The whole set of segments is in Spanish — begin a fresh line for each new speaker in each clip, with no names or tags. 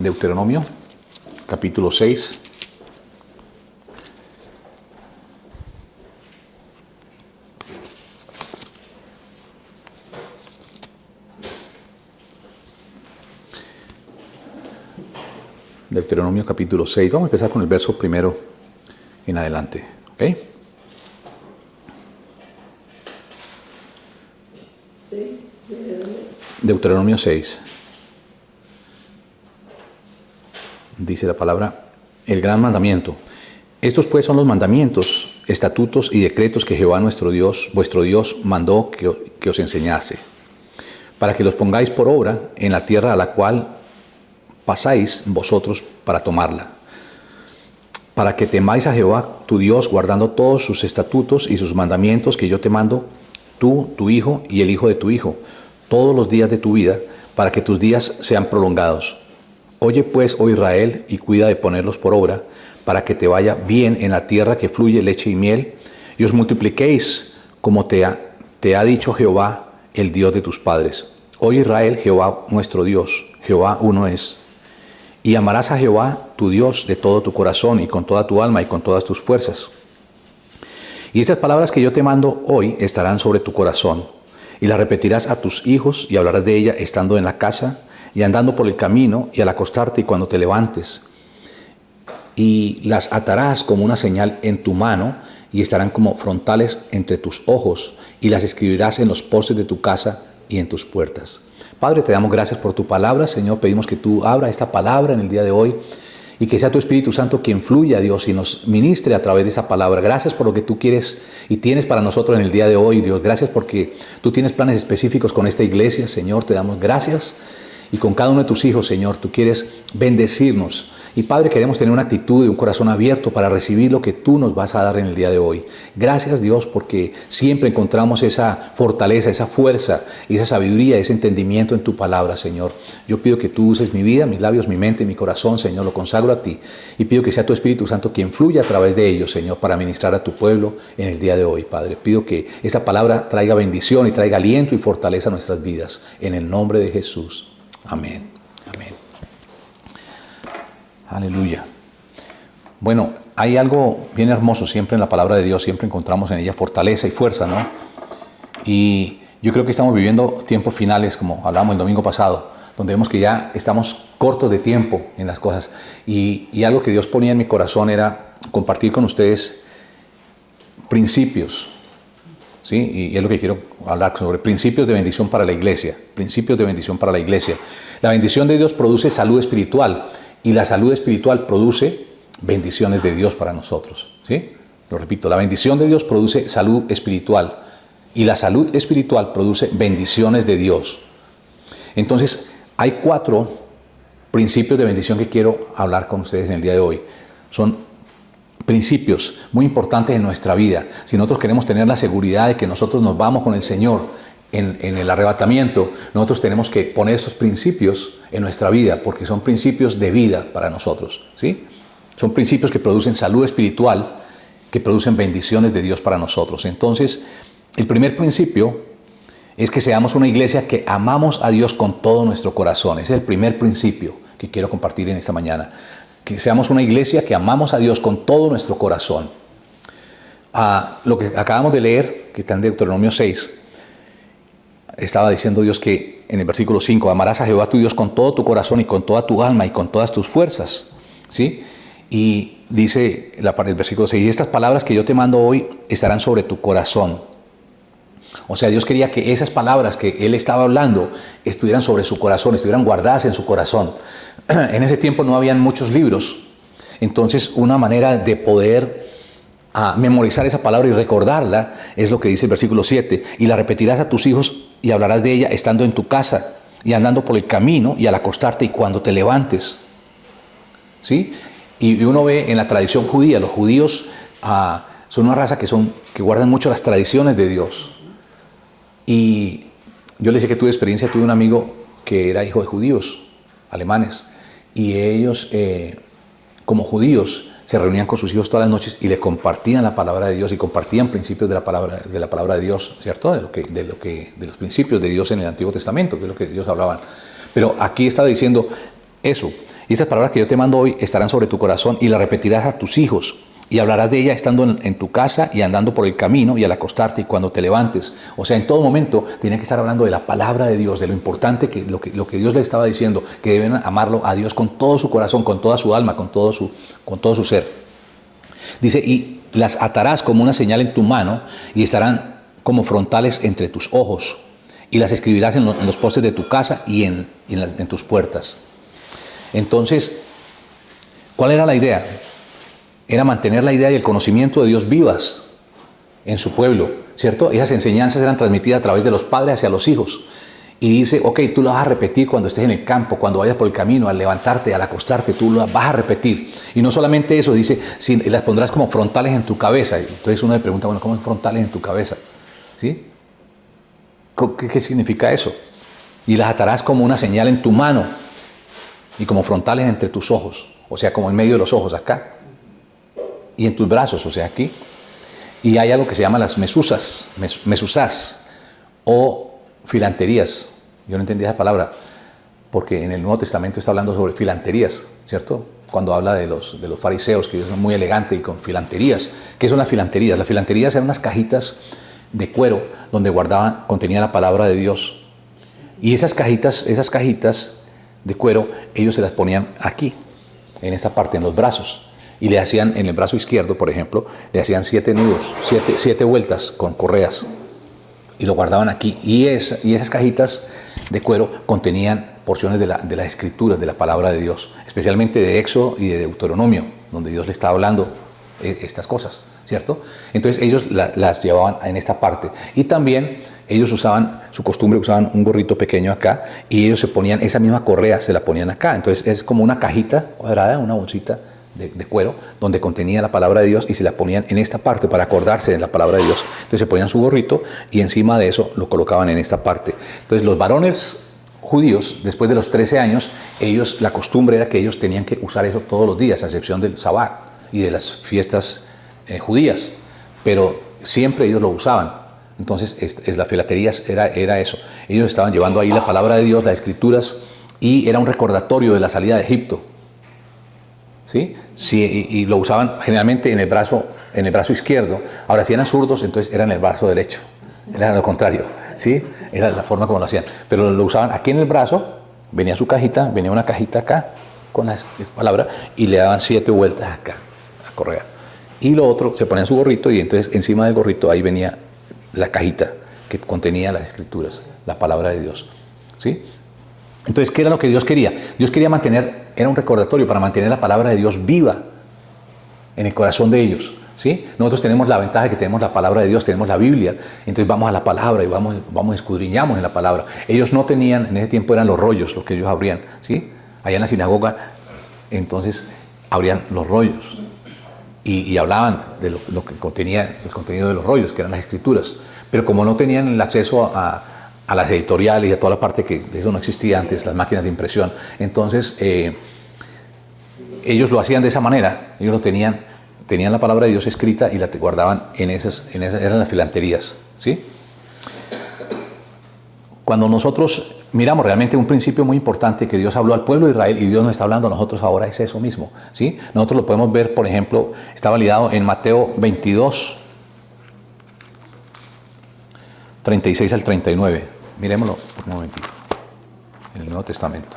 Deuteronomio, capítulo 6. Deuteronomio capítulo 6. Vamos a empezar con el verso primero en adelante. ¿Ok? Deuteronomio 6. Dice la palabra, el gran mandamiento. Estos pues son los mandamientos, estatutos y decretos que Jehová nuestro Dios, vuestro Dios, mandó que os enseñase, para que los pongáis por obra en la tierra a la cual pasáis vosotros para tomarla, para que temáis a Jehová tu Dios, guardando todos sus estatutos y sus mandamientos que yo te mando, tú, tu hijo y el hijo de tu hijo, todos los días de tu vida, para que tus días sean prolongados. Oye pues, oh Israel, y cuida de ponerlos por obra, para que te vaya bien en la tierra que fluye leche y miel, y os multipliquéis como te ha dicho Jehová, el Dios de tus padres. Oye Israel, Jehová nuestro Dios, Jehová uno es. Y amarás a Jehová tu Dios de todo tu corazón y con toda tu alma y con todas tus fuerzas. Y estas palabras que yo te mando hoy estarán sobre tu corazón, y las repetirás a tus hijos y hablarás de ella estando en la casa y andando por el camino y al acostarte y cuando te levantes. Y las atarás como una señal en tu mano y estarán como frontales entre tus ojos, y las escribirás en los postes de tu casa y en tus puertas. Padre, te damos gracias por tu palabra, Señor. Pedimos que tú abras esta palabra en el día de hoy y que sea tu Espíritu Santo quien fluya, Dios, y nos ministre a través de esta palabra. Gracias por lo que tú quieres y tienes para nosotros en el día de hoy, Dios. Gracias porque tú tienes planes específicos con esta iglesia, Señor. Te damos gracias. Y con cada uno de tus hijos, Señor, tú quieres bendecirnos. Y Padre, queremos tener una actitud y un corazón abierto para recibir lo que tú nos vas a dar en el día de hoy. Gracias, Dios, porque siempre encontramos esa fortaleza, esa fuerza, esa sabiduría, ese entendimiento en tu palabra, Señor. Yo pido que tú uses mi vida, mis labios, mi mente, mi corazón, Señor, lo consagro a ti. Y pido que sea tu Espíritu Santo quien fluya a través de ellos, Señor, para ministrar a tu pueblo en el día de hoy, Padre. Pido que esta palabra traiga bendición y traiga aliento y fortaleza a nuestras vidas. En el nombre de Jesús. Amén. Amén. Aleluya. Bueno, hay algo bien hermoso siempre en la palabra de Dios, siempre encontramos en ella fortaleza y fuerza, ¿no? Y yo creo que estamos viviendo tiempos finales, como hablamos el domingo pasado, donde vemos que ya estamos cortos de tiempo en las cosas. Y algo que Dios ponía en mi corazón era compartir con ustedes principios, ¿sí? Y es lo que quiero hablar sobre principios de bendición para la iglesia. Principios de bendición para la iglesia. La bendición de Dios produce salud espiritual. Y la salud espiritual produce bendiciones de Dios para nosotros, ¿sí? Lo repito, la bendición de Dios produce salud espiritual. Y la salud espiritual produce bendiciones de Dios. Entonces, hay 4 principios de bendición que quiero hablar con ustedes en el día de hoy. Son principios muy importantes en nuestra vida. Si nosotros queremos tener la seguridad de que nosotros nos vamos con el Señor en el arrebatamiento, nosotros tenemos que poner estos principios en nuestra vida, porque son principios de vida para nosotros, ¿sí? Son principios que producen salud espiritual, que producen bendiciones de Dios para nosotros. Entonces, el primer principio es que seamos una iglesia que amamos a Dios con todo nuestro corazón. Ese es el primer principio que quiero compartir en esta mañana. Que seamos una iglesia que amamos a Dios con todo nuestro corazón. Lo que acabamos de leer, que está en Deuteronomio 6, estaba diciendo Dios que en el versículo 5, amarás a Jehová tu Dios con todo tu corazón y con toda tu alma y con todas tus fuerzas, ¿sí? Y dice el versículo 6, y estas palabras que yo te mando hoy estarán sobre tu corazón. O sea, Dios quería que esas palabras que Él estaba hablando estuvieran sobre su corazón, estuvieran guardadas en su corazón. En ese tiempo no habían muchos libros, entonces una manera de poder memorizar esa palabra y recordarla es lo que dice el versículo 7, y la repetirás a tus hijos y hablarás de ella estando en tu casa y andando por el camino y al acostarte y cuando te levantes, ¿sí? Y uno ve en la tradición judía, los judíos son una raza que guardan mucho las tradiciones de Dios. Y yo les dije que tuve experiencia, tuve un amigo que era hijo de judíos alemanes, y ellos como judíos se reunían con sus hijos todas las noches y le compartían la palabra de Dios y compartían principios de la palabra de Dios, ¿cierto? De los principios de Dios en el Antiguo Testamento, que es lo que ellos hablaban. Pero aquí está diciendo eso. Y estas palabras que yo te mando hoy estarán sobre tu corazón y las repetirás a tus hijos. Y hablarás de ella estando en tu casa y andando por el camino y al acostarte y cuando te levantes. O sea, en todo momento tiene que estar hablando de la palabra de Dios, de lo importante lo que Dios le estaba diciendo, que deben amarlo a Dios con todo su corazón, con toda su alma, con todo su ser. Dice, y las atarás como una señal en tu mano y estarán como frontales entre tus ojos. Y las escribirás en los postes de tu casa y en tus puertas. Entonces, ¿cuál era la idea? Era mantener la idea y el conocimiento de Dios vivas en su pueblo, ¿cierto? Esas enseñanzas eran transmitidas a través de los padres hacia los hijos. Y dice, ok, tú lo vas a repetir cuando estés en el campo, cuando vayas por el camino, al levantarte, al acostarte, tú lo vas a repetir. Y no solamente eso, dice, las pondrás como frontales en tu cabeza. Entonces uno le pregunta, bueno, ¿cómo frontales en tu cabeza? ¿Sí? ¿Qué significa eso? Y las atarás como una señal en tu mano y como frontales entre tus ojos, o sea, como en medio de los ojos acá. Y en tus brazos, o sea, aquí. Y hay algo que se llama las mesuzás o filanterías. Yo no entendí esa palabra, porque en el Nuevo Testamento está hablando sobre filanterías, ¿cierto? Cuando habla de los fariseos, que son muy elegantes y con filanterías. ¿Qué son las filanterías? Las filanterías eran unas cajitas de cuero donde contenía la palabra de Dios. Y esas cajitas de cuero, ellos se las ponían aquí, en esta parte, en los brazos. Y le hacían, en el brazo izquierdo, por ejemplo, le hacían 7 nudos, 7 vueltas con correas. Y lo guardaban aquí. Y esas cajitas de cuero contenían porciones de las escrituras, de la palabra de Dios. Especialmente de Éxodo y de Deuteronomio, donde Dios le estaba hablando estas cosas, ¿cierto? Entonces ellos las llevaban en esta parte. Y también ellos usaban un gorrito pequeño acá. Y ellos se ponían, esa misma correa se la ponían acá. Entonces es como una cajita cuadrada, una bolsita de cuero, donde contenía la palabra de Dios y se la ponían en esta parte para acordarse de la palabra de Dios. Entonces se ponían su gorrito y encima de eso lo colocaban en esta parte. Entonces los varones judíos, después de los 13 años, la costumbre era que ellos tenían que usar eso todos los días, a excepción del Sabbat y de las fiestas judías, pero siempre ellos lo usaban. Entonces las filaterías era eso. Ellos estaban llevando ahí la palabra de Dios, las escrituras, y era un recordatorio de la salida de Egipto. ¿Sí? Sí, y lo usaban generalmente en el brazo izquierdo. Ahora, si eran zurdos, entonces era en el brazo derecho. Era lo contrario, ¿sí? Era la forma como lo hacían. Pero lo usaban aquí en el brazo, venía una cajita acá con las palabras y le daban 7 vueltas acá, a correa. Y lo otro, se ponían su gorrito y entonces encima del gorrito ahí venía la cajita que contenía las escrituras, la palabra de Dios, ¿sí? Entonces, ¿qué era lo que Dios quería? Dios quería era un recordatorio para mantener la palabra de Dios viva en el corazón de ellos, ¿sí? Nosotros tenemos la ventaja de que tenemos la palabra de Dios, tenemos la Biblia, entonces vamos a la palabra y escudriñamos en la palabra. Ellos no tenían, en ese tiempo eran los rollos los que ellos abrían, ¿sí? Allá en la sinagoga, entonces abrían los rollos y hablaban de lo que contenía el contenido de los rollos, que eran las escrituras. Pero como no tenían el acceso a las editoriales y a toda la parte que de eso no existía antes, las máquinas de impresión. Entonces, ellos lo hacían de esa manera. Ellos tenían la palabra de Dios escrita y la guardaban eran las filanterías, ¿sí? Cuando nosotros miramos realmente un principio muy importante que Dios habló al pueblo de Israel y Dios nos está hablando a nosotros ahora, es eso mismo, ¿sí? Nosotros lo podemos ver, por ejemplo, está validado en Mateo 22, 36 al 39. Miremoslo por un momentito, en el Nuevo Testamento.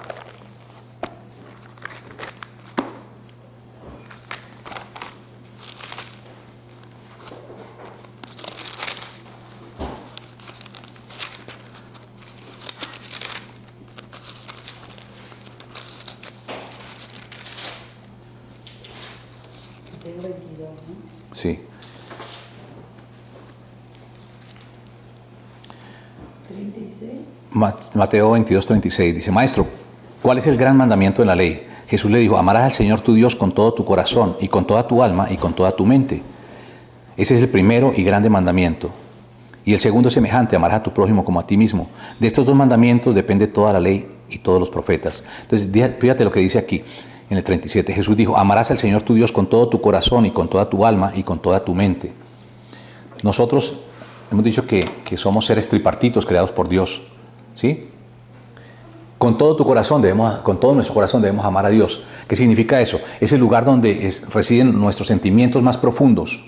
Sí.
36.
Mateo 22, 36 dice: Maestro, ¿cuál es el gran mandamiento de la ley? Jesús le dijo: amarás al Señor tu Dios con todo tu corazón y con toda tu alma y con toda tu mente. Ese es el primero y grande mandamiento. Y el segundo es semejante: amarás a tu prójimo como a ti mismo. De estos 2 mandamientos depende toda la ley y todos los profetas. Entonces, fíjate lo que dice aquí en el 37. Jesús dijo: amarás al Señor tu Dios con todo tu corazón y con toda tu alma y con toda tu mente. Nosotros hemos dicho que somos seres tripartitos creados por Dios, ¿sí? Con todo tu corazón con todo nuestro corazón debemos amar a Dios. ¿Qué significa eso? Es el lugar donde residen nuestros sentimientos más profundos.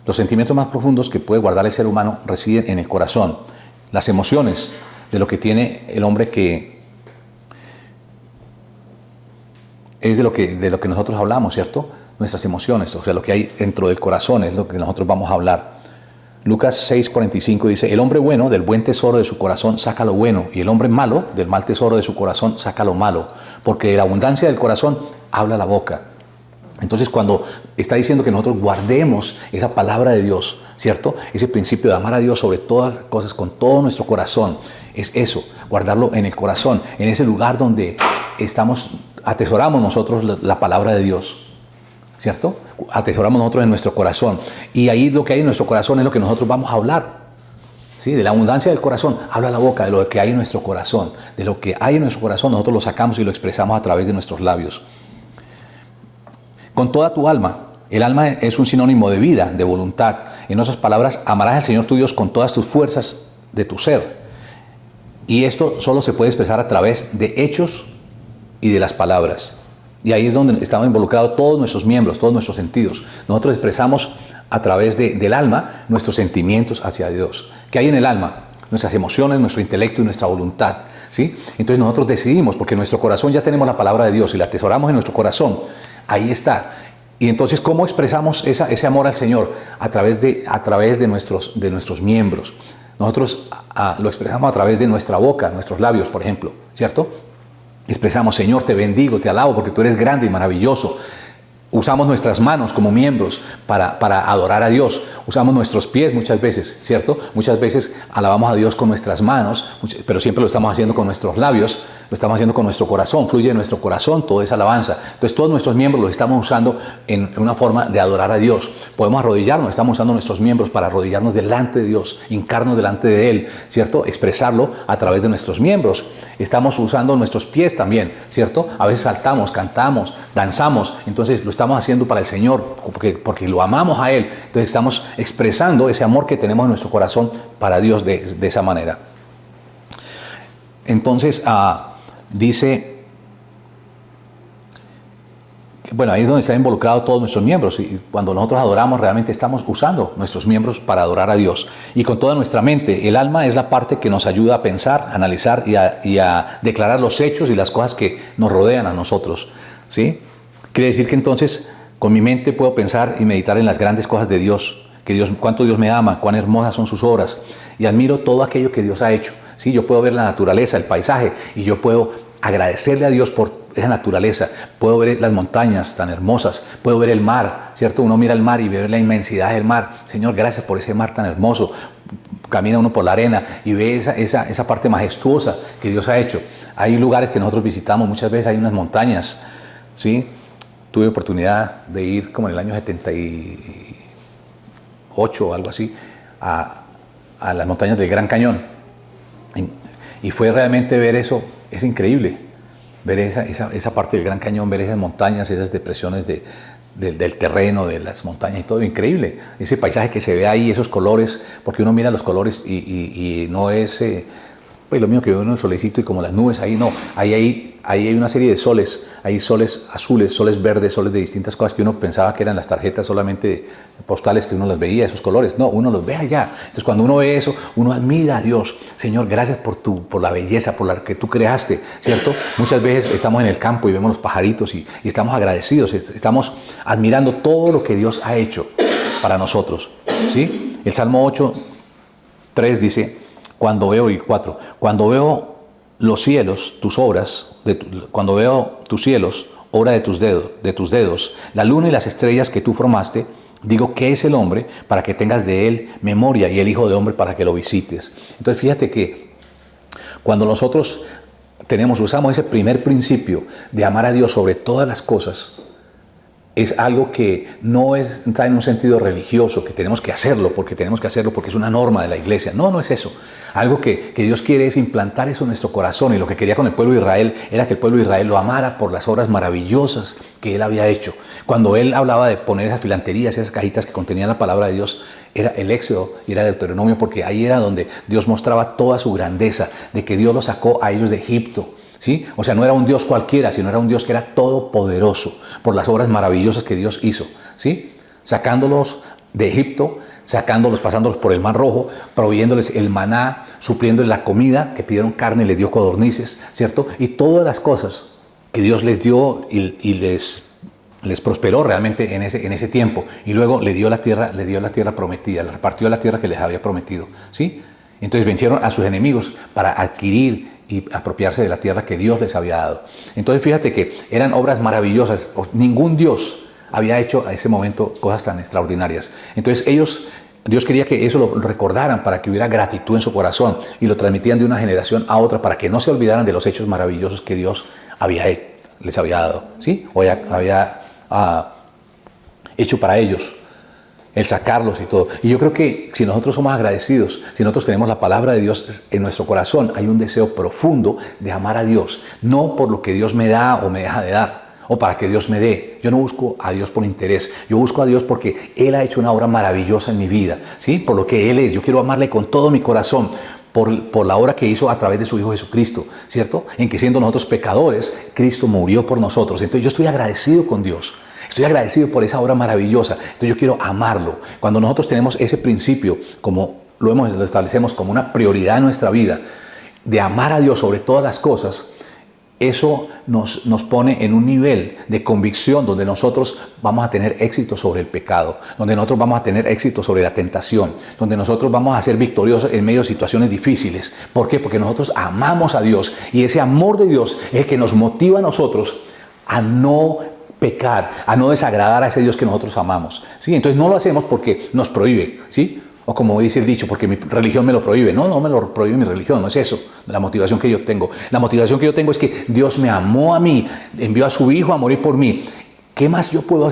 Los sentimientos más profundos que puede guardar el ser humano residen en el corazón. Las emociones de lo que tiene el hombre, que es de lo que nosotros hablamos, ¿cierto? Nuestras emociones, o sea, lo que hay dentro del corazón es lo que nosotros vamos a hablar. Lucas 6:45 dice: el hombre bueno del buen tesoro de su corazón saca lo bueno, y el hombre malo del mal tesoro de su corazón saca lo malo, porque de la abundancia del corazón habla la boca. Entonces, cuando está diciendo que nosotros guardemos esa palabra de Dios, ¿cierto? Ese principio de amar a Dios sobre todas las cosas, con todo nuestro corazón, es eso, guardarlo en el corazón, en ese lugar donde atesoramos nosotros la palabra de Dios, ¿cierto? Atesoramos nosotros en nuestro corazón, y ahí lo que hay en nuestro corazón es lo que nosotros vamos a hablar, ¿sí? De la abundancia del corazón habla la boca, de lo que hay en nuestro corazón. De lo que hay en nuestro corazón nosotros lo sacamos y lo expresamos a través de nuestros labios. Con toda tu alma. El alma es un sinónimo de vida, de voluntad. En otras palabras, amarás al Señor tu Dios con todas tus fuerzas de tu ser. Y esto solo se puede expresar a través de hechos y de las palabras. Y ahí es donde estamos involucrados todos nuestros miembros, todos nuestros sentidos. Nosotros expresamos a través del alma nuestros sentimientos hacia Dios. ¿Qué hay en el alma? Nuestras emociones, nuestro intelecto y nuestra voluntad, ¿sí? Entonces nosotros decidimos, porque en nuestro corazón ya tenemos la palabra de Dios y la atesoramos en nuestro corazón. Ahí está. Y entonces, ¿cómo expresamos ese amor al Señor? A través de nuestros miembros. Nosotros lo expresamos a través de nuestra boca, nuestros labios, por ejemplo, ¿cierto? Expresamos: Señor, te bendigo, te alabo, porque tú eres grande y maravilloso. Usamos nuestras manos como miembros para adorar a Dios. Usamos nuestros pies muchas veces, ¿cierto? Muchas veces alabamos a Dios con nuestras manos, pero siempre lo estamos haciendo con nuestros labios, lo estamos haciendo con nuestro corazón, fluye de nuestro corazón toda esa alabanza. Entonces todos nuestros miembros los estamos usando en una forma de adorar a Dios. Podemos arrodillarnos, estamos usando nuestros miembros para arrodillarnos delante de Dios, hincarnos delante de Él, ¿cierto? Expresarlo a través de nuestros miembros. Estamos usando nuestros pies también, ¿cierto? A veces saltamos, cantamos, danzamos, entonces lo estamos haciendo para el Señor, porque lo amamos a Él. Entonces estamos expresando ese amor que tenemos en nuestro corazón para Dios de esa manera. Entonces dice, bueno, ahí es donde están involucrados todos nuestros miembros, y cuando nosotros adoramos realmente estamos usando nuestros miembros para adorar a Dios, y con toda nuestra mente. El alma es la parte que nos ayuda a pensar, a analizar y a declarar los hechos y las cosas que nos rodean a nosotros, ¿sí? Quiere decir que entonces con mi mente puedo pensar y meditar en las grandes cosas de Dios, cuánto Dios me ama, cuán hermosas son sus obras, y admiro todo aquello que Dios ha hecho. Sí, yo puedo ver la naturaleza, el paisaje, y yo puedo agradecerle a Dios por esa naturaleza. Puedo ver las montañas tan hermosas, puedo ver el mar, ¿cierto? Uno mira el mar y ve la inmensidad del mar. Señor, gracias por ese mar tan hermoso. Camina uno por la arena y ve esa parte majestuosa que Dios ha hecho. Hay lugares que nosotros visitamos, muchas veces hay unas montañas, ¿sí? Tuve oportunidad de ir como en el año 78 o algo así a las montañas del Gran Cañón, y fue realmente ver eso. Es increíble ver esa parte del Gran Cañón, ver esas montañas, esas depresiones del terreno, de las montañas y todo, increíble. Ese paisaje que se ve ahí, esos colores, porque uno mira los colores y no es pues lo mismo que ve uno el solecito y como las nubes, ahí no, ahí hay una serie de soles, hay soles azules, soles verdes, soles de distintas cosas que uno pensaba que eran las tarjetas solamente postales que uno las veía, esos colores. No, uno los ve allá. Entonces cuando uno ve eso, uno admira a Dios. Señor, gracias por la belleza, por la que tú creaste, ¿cierto? Muchas veces estamos en el campo y vemos los pajaritos y estamos agradecidos, estamos admirando todo lo que Dios ha hecho para nosotros, ¿sí? El Salmo 8:3 dice, cuando veo los cielos, tus obras, cuando veo tus cielos, obra de tus dedos, la luna y las estrellas que tú formaste, digo, ¿qué es el hombre para que tengas de él memoria, y el hijo de hombre para que lo visites? Entonces fíjate que cuando nosotros usamos ese primer principio de amar a Dios sobre todas las cosas, es algo que no está en un sentido religioso, que tenemos que hacerlo porque es una norma de la iglesia. No, no es eso. Algo que Dios quiere es implantar eso en nuestro corazón, y lo que quería con el pueblo de Israel era que el pueblo de Israel lo amara por las obras maravillosas que Él había hecho. Cuando Él hablaba de poner esas filanterías, esas cajitas que contenían la palabra de Dios, era el Éxodo y era Deuteronomio, porque ahí era donde Dios mostraba toda su grandeza, de que Dios los sacó a ellos de Egipto. ¿Sí? O sea, no era un Dios cualquiera, sino era un Dios que era todopoderoso por las obras maravillosas que Dios hizo, ¿sí? Sacándolos de Egipto, pasándolos por el Mar Rojo, proveyéndoles el maná, supliéndoles la comida, que pidieron carne, les dio codornices, ¿cierto? Y todas las cosas que Dios les dio y les prosperó realmente en ese tiempo. Y luego le dio la tierra prometida, les repartió la tierra que les había prometido, ¿sí? Entonces vencieron a sus enemigos para adquirir y apropiarse de la tierra que Dios les había dado. Entonces fíjate que eran obras maravillosas. Ningún Dios había hecho a ese momento cosas tan extraordinarias. Entonces Dios quería que eso lo recordaran para que hubiera gratitud en su corazón, y lo transmitían de una generación a otra para que no se olvidaran de los hechos maravillosos que Dios les había dado, ¿sí? O había hecho para ellos, el sacarlos y todo. Y yo creo que si nosotros somos agradecidos, si nosotros tenemos la palabra de Dios en nuestro corazón, hay un deseo profundo de amar a Dios, no por lo que Dios me da o me deja de dar, o para que Dios me dé. Yo no busco a Dios por interés, yo busco a Dios porque Él ha hecho una obra maravillosa en mi vida, ¿sí? Por lo que Él es. Yo quiero amarle con todo mi corazón, por la obra que hizo a través de su Hijo Jesucristo, ¿cierto? En que siendo nosotros pecadores, Cristo murió por nosotros. Entonces yo estoy agradecido con Dios. Estoy agradecido por esa obra maravillosa. Entonces yo quiero amarlo. Cuando nosotros tenemos ese principio, como lo establecemos como una prioridad en nuestra vida, de amar a Dios sobre todas las cosas, eso nos pone en un nivel de convicción donde nosotros vamos a tener éxito sobre el pecado, donde nosotros vamos a tener éxito sobre la tentación, donde nosotros vamos a ser victoriosos en medio de situaciones difíciles. ¿Por qué? Porque nosotros amamos a Dios, y ese amor de Dios es el que nos motiva a nosotros a no pecar, a no desagradar a ese Dios que nosotros amamos, ¿sí? Entonces no lo hacemos porque nos prohíbe, ¿sí? O como dice el dicho, porque mi religión me lo prohíbe. No me lo prohíbe mi religión, no es eso la motivación que yo tengo. La motivación que yo tengo es que Dios me amó a mí, envió a su Hijo a morir por mí. ¿Qué más yo puedo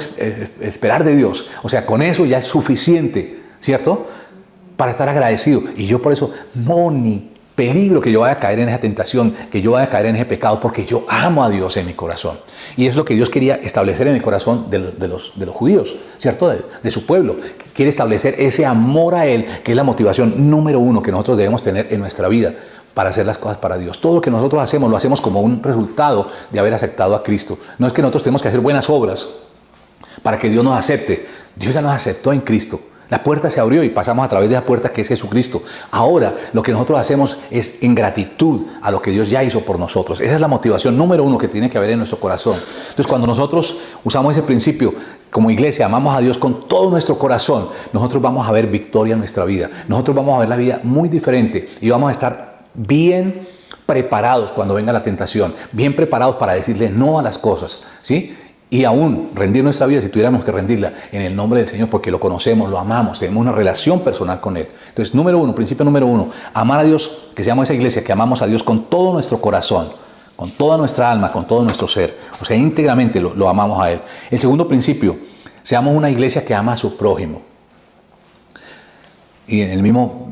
esperar de Dios? O sea, con eso ya es suficiente, ¿cierto? Para estar agradecido. Y yo por eso, ni peligro que yo vaya a caer en esa tentación, que yo vaya a caer en ese pecado, porque yo amo a Dios en mi corazón. Y es lo que Dios quería establecer en el corazón de los judíos, ¿cierto? De su pueblo. Quiere establecer ese amor a Él, que es la motivación número uno que nosotros debemos tener en nuestra vida para hacer las cosas para Dios. Todo lo que nosotros hacemos, lo hacemos como un resultado de haber aceptado a Cristo. No es que nosotros tenemos que hacer buenas obras para que Dios nos acepte. Dios ya nos aceptó en Cristo. La puerta se abrió y pasamos a través de la puerta que es Jesucristo. Ahora lo que nosotros hacemos es en gratitud a lo que Dios ya hizo por nosotros. Esa es la motivación número uno que tiene que haber en nuestro corazón. Entonces, cuando nosotros usamos ese principio como iglesia, amamos a Dios con todo nuestro corazón, nosotros vamos a ver victoria en nuestra vida. Nosotros vamos a ver la vida muy diferente y vamos a estar bien preparados cuando venga la tentación, bien preparados para decirle no a las cosas, ¿sí? Y aún rendir nuestra vida, si tuviéramos que rendirla, en el nombre del Señor, porque lo conocemos, lo amamos, tenemos una relación personal con Él. Entonces, principio número uno, amar a Dios, que seamos esa iglesia, que amamos a Dios con todo nuestro corazón, con toda nuestra alma, con todo nuestro ser. O sea, íntegramente lo amamos a Él. El segundo principio, seamos una iglesia que ama a su prójimo. Y en el mismo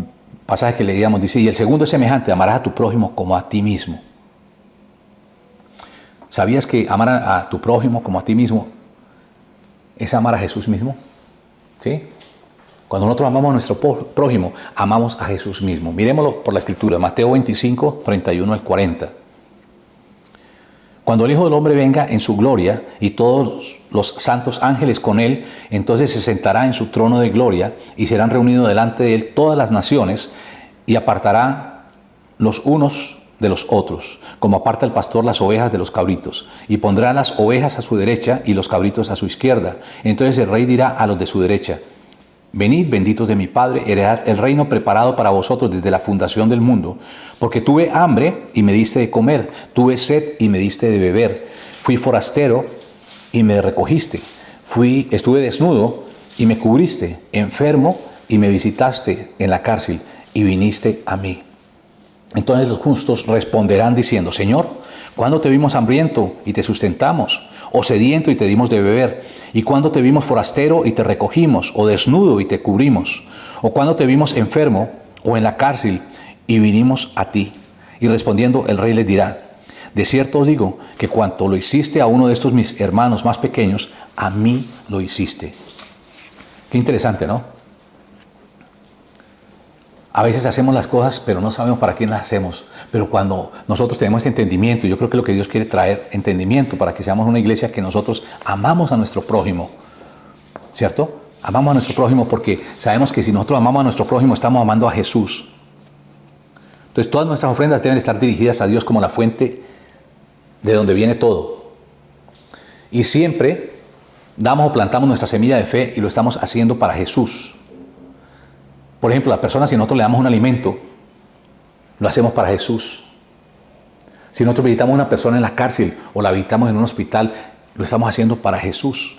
pasaje que leíamos dice, y el segundo es semejante, amarás a tu prójimo como a ti mismo. ¿Sabías que amar a tu prójimo como a ti mismo es amar a Jesús mismo? ¿Sí? Cuando nosotros amamos a nuestro prójimo, amamos a Jesús mismo. Miremoslo por la Escritura, Mateo 25, 31 al 40. Cuando el Hijo del Hombre venga en su gloria y todos los santos ángeles con Él, entonces se sentará en su trono de gloria y serán reunidos delante de Él todas las naciones, y apartará los unos de los otros, como aparta el pastor las ovejas de los cabritos, y pondrá las ovejas a su derecha y los cabritos a su izquierda. Entonces el rey dirá a los de su derecha, venid, benditos de mi Padre, heredad el reino preparado para vosotros desde la fundación del mundo, porque tuve hambre y me diste de comer, tuve sed y me diste de beber, fui forastero y me recogiste, estuve desnudo y me cubriste, enfermo y me visitaste en la cárcel y viniste a mí. Entonces los justos responderán diciendo, Señor, ¿Cuándo te vimos hambriento y te sustentamos? ¿O sediento y te dimos de beber? ¿Y cuándo te vimos forastero y te recogimos? ¿O desnudo y te cubrimos? ¿O cuándo te vimos enfermo o en la cárcel y vinimos a ti? Y respondiendo el rey les dirá: de cierto os digo que cuanto lo hiciste a uno de estos mis hermanos más pequeños, a mí lo hiciste. Qué interesante, ¿no? A veces hacemos las cosas, pero no sabemos para quién las hacemos. Pero cuando nosotros tenemos este entendimiento, yo creo que lo que Dios quiere traer entendimiento para que seamos una iglesia que nosotros amamos a nuestro prójimo, ¿cierto? Amamos a nuestro prójimo porque sabemos que si nosotros amamos a nuestro prójimo, estamos amando a Jesús. Entonces todas nuestras ofrendas deben estar dirigidas a Dios como la fuente de donde viene todo. Y siempre damos o plantamos nuestra semilla de fe y lo estamos haciendo para Jesús. Por ejemplo, la persona, si nosotros le damos un alimento, lo hacemos para Jesús. Si nosotros visitamos a una persona en la cárcel o la visitamos en un hospital, lo estamos haciendo para Jesús.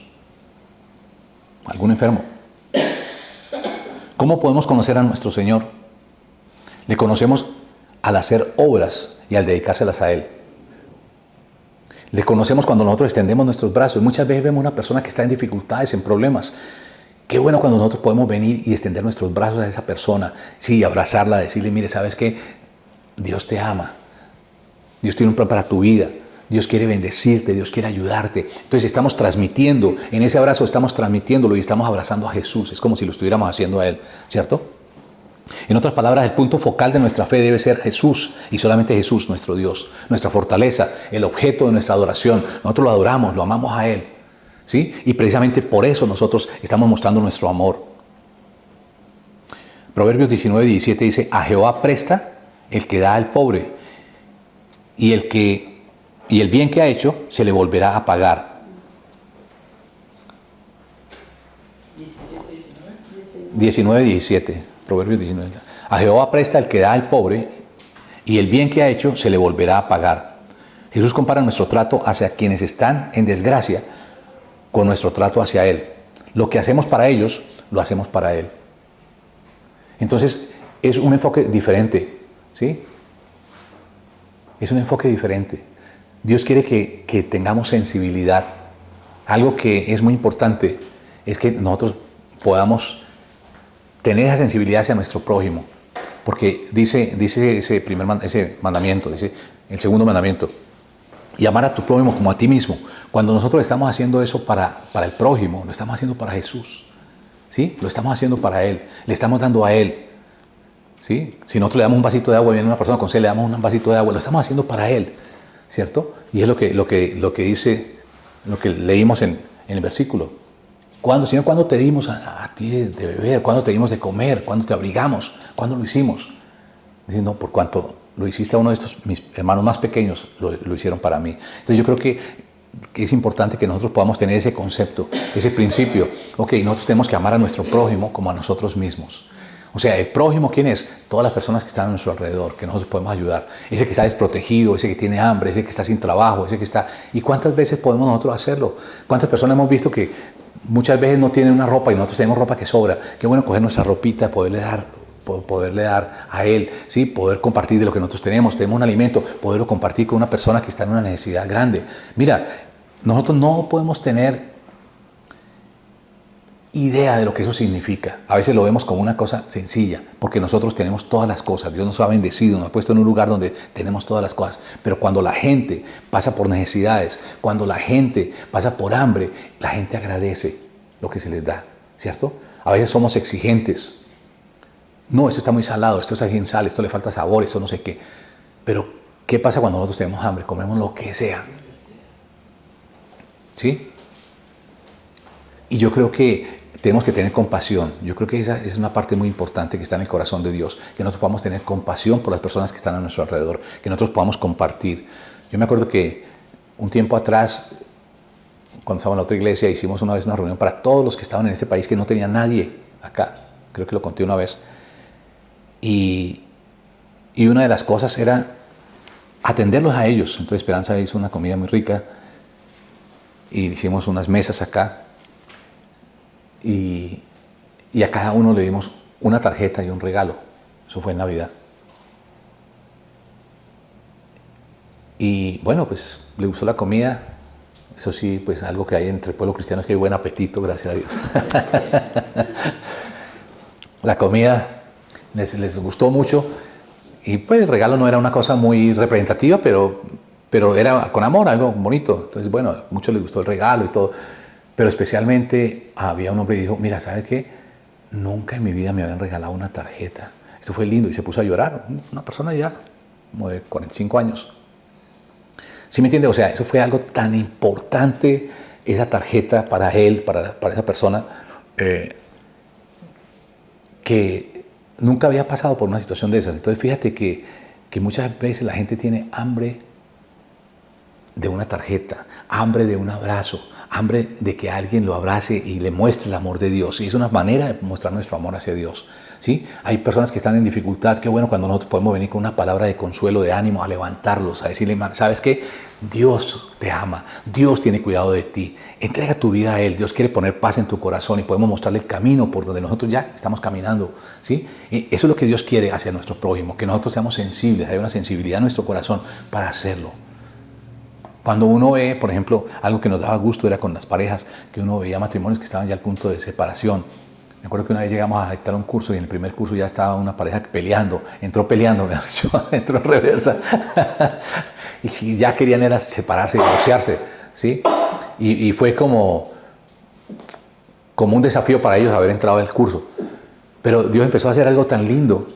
¿Algún enfermo? ¿Cómo podemos conocer a nuestro Señor? Le conocemos al hacer obras y al dedicárselas a Él. Le conocemos cuando nosotros extendemos nuestros brazos. Muchas veces vemos una persona que está en dificultades, en problemas. Qué bueno cuando nosotros podemos venir y extender nuestros brazos a esa persona. Sí, abrazarla, decirle: mire, ¿sabes qué? Dios te ama. Dios tiene un plan para tu vida. Dios quiere bendecirte, Dios quiere ayudarte. Entonces estamos transmitiendo, en ese abrazo estamos transmitiéndolo y estamos abrazando a Jesús. Es como si lo estuviéramos haciendo a Él, ¿cierto? En otras palabras, el punto focal de nuestra fe debe ser Jesús y solamente Jesús, nuestro Dios, nuestra fortaleza, el objeto de nuestra adoración. Nosotros lo adoramos, lo amamos a Él, ¿sí? Y precisamente por eso nosotros estamos mostrando nuestro amor. Proverbios 19:17 dice: a Jehová presta el que da al pobre, y el bien que ha hecho se le volverá a pagar. 19:17, Proverbios 19. A Jehová presta el que da al pobre, y el bien que ha hecho se le volverá a pagar. Jesús compara nuestro trato hacia quienes están en desgracia con nuestro trato hacia Él. Lo que hacemos para ellos, lo hacemos para Él. Entonces, es un enfoque diferente, ¿sí? Es un enfoque diferente. Dios quiere que tengamos sensibilidad. Algo que es muy importante es que nosotros podamos tener esa sensibilidad hacia nuestro prójimo. Porque dice ese mandamiento, dice el segundo mandamiento: y amar a tu prójimo como a ti mismo. Cuando nosotros estamos haciendo eso para el prójimo, lo estamos haciendo para Jesús, ¿sí? Lo estamos haciendo para Él, le estamos dando a Él, ¿sí? Si nosotros le damos un vasito de agua y viene una persona con sed, le damos un vasito de agua, lo estamos haciendo para Él, ¿cierto? Y es lo que dice, lo que leímos en el versículo. Señor, ¿cuándo te dimos a ti de beber? ¿Cuándo te dimos de comer? ¿Cuándo te abrigamos? ¿Cuándo lo hicimos? Dice: no, por cuanto lo hiciste a uno de estos mis hermanos más pequeños, lo hicieron para mí. Entonces yo creo que es importante que nosotros podamos tener ese concepto, ese principio. Ok, nosotros tenemos que amar a nuestro prójimo como a nosotros mismos. O sea, ¿el prójimo quién es? Todas las personas que están a nuestro alrededor, que nosotros podemos ayudar. Ese que está desprotegido, ese que tiene hambre, ese que está sin trabajo, ese que está... ¿Y cuántas veces podemos nosotros hacerlo? ¿Cuántas personas hemos visto que muchas veces no tienen una ropa y nosotros tenemos ropa que sobra? Qué bueno coger nuestra ropita, poderle dar a él, ¿sí? Poder compartir de lo que nosotros tenemos un alimento, poderlo compartir con una persona que está en una necesidad grande. Mira, nosotros no podemos tener idea de lo que eso significa. A veces lo vemos como una cosa sencilla, porque nosotros tenemos todas las cosas. Dios nos ha bendecido, nos ha puesto en un lugar donde tenemos todas las cosas. Pero cuando la gente pasa por necesidades, cuando la gente pasa por hambre, la gente agradece lo que se les da, ¿cierto? A veces somos exigentes. No, esto está muy salado, esto está sin sal, esto le falta sabor, esto no sé qué. Pero, ¿qué pasa cuando nosotros tenemos hambre? Comemos lo que sea. ¿Sí? Y yo creo que tenemos que tener compasión. Yo creo que esa es una parte muy importante que está en el corazón de Dios. Que nosotros podamos tener compasión por las personas que están a nuestro alrededor. Que nosotros podamos compartir. Yo me acuerdo que un tiempo atrás, cuando estaba en la otra iglesia, hicimos una vez una reunión para todos los que estaban en este país que no tenía nadie acá. Creo que lo conté una vez. Y una de las cosas era atenderlos a ellos. Entonces Esperanza hizo una comida muy rica y hicimos unas mesas acá y a cada uno le dimos una tarjeta y un regalo. Eso fue en Navidad. Y bueno, pues le gustó la comida. Eso sí, pues algo que hay entre el pueblo cristiano es que hay buen apetito, gracias a Dios. La comida les gustó mucho y pues el regalo no era una cosa muy representativa, pero era con amor, algo bonito. Entonces, bueno, a muchos les gustó el regalo y todo, pero especialmente había un hombre que dijo, mira, ¿sabe qué? Nunca en mi vida me habían regalado una tarjeta. Esto fue lindo y se puso a llorar. Una persona ya como de 45 años. ¿Sí me entiende? O sea, eso fue algo tan importante, esa tarjeta para él, para esa persona, que nunca había pasado por una situación de esas. Entonces fíjate que muchas veces la gente tiene hambre de una tarjeta, hambre de un abrazo, hambre de que alguien lo abrace y le muestre el amor de Dios. Y es una manera de mostrar nuestro amor hacia Dios, ¿sí? Hay personas que están en dificultad. Qué bueno cuando nosotros podemos venir con una palabra de consuelo, de ánimo, a levantarlos, a decirle, ¿sabes qué? Dios te ama, Dios tiene cuidado de ti. Entrega tu vida a Él. Dios quiere poner paz en tu corazón y podemos mostrarle el camino por donde nosotros ya estamos caminando, ¿sí? Y eso es lo que Dios quiere hacia nuestro prójimo, que nosotros seamos sensibles, hay una sensibilidad en nuestro corazón para hacerlo. Cuando uno ve, por ejemplo, algo que nos daba gusto era con las parejas, que uno veía matrimonios que estaban ya al punto de separación. Me acuerdo que una vez llegamos a dictar un curso y en el primer curso ya estaba una pareja peleando, entró en reversa y ya querían era separarse, divorciarse, ¿sí? Y fue como un desafío para ellos haber entrado al curso. Pero Dios empezó a hacer algo tan lindo.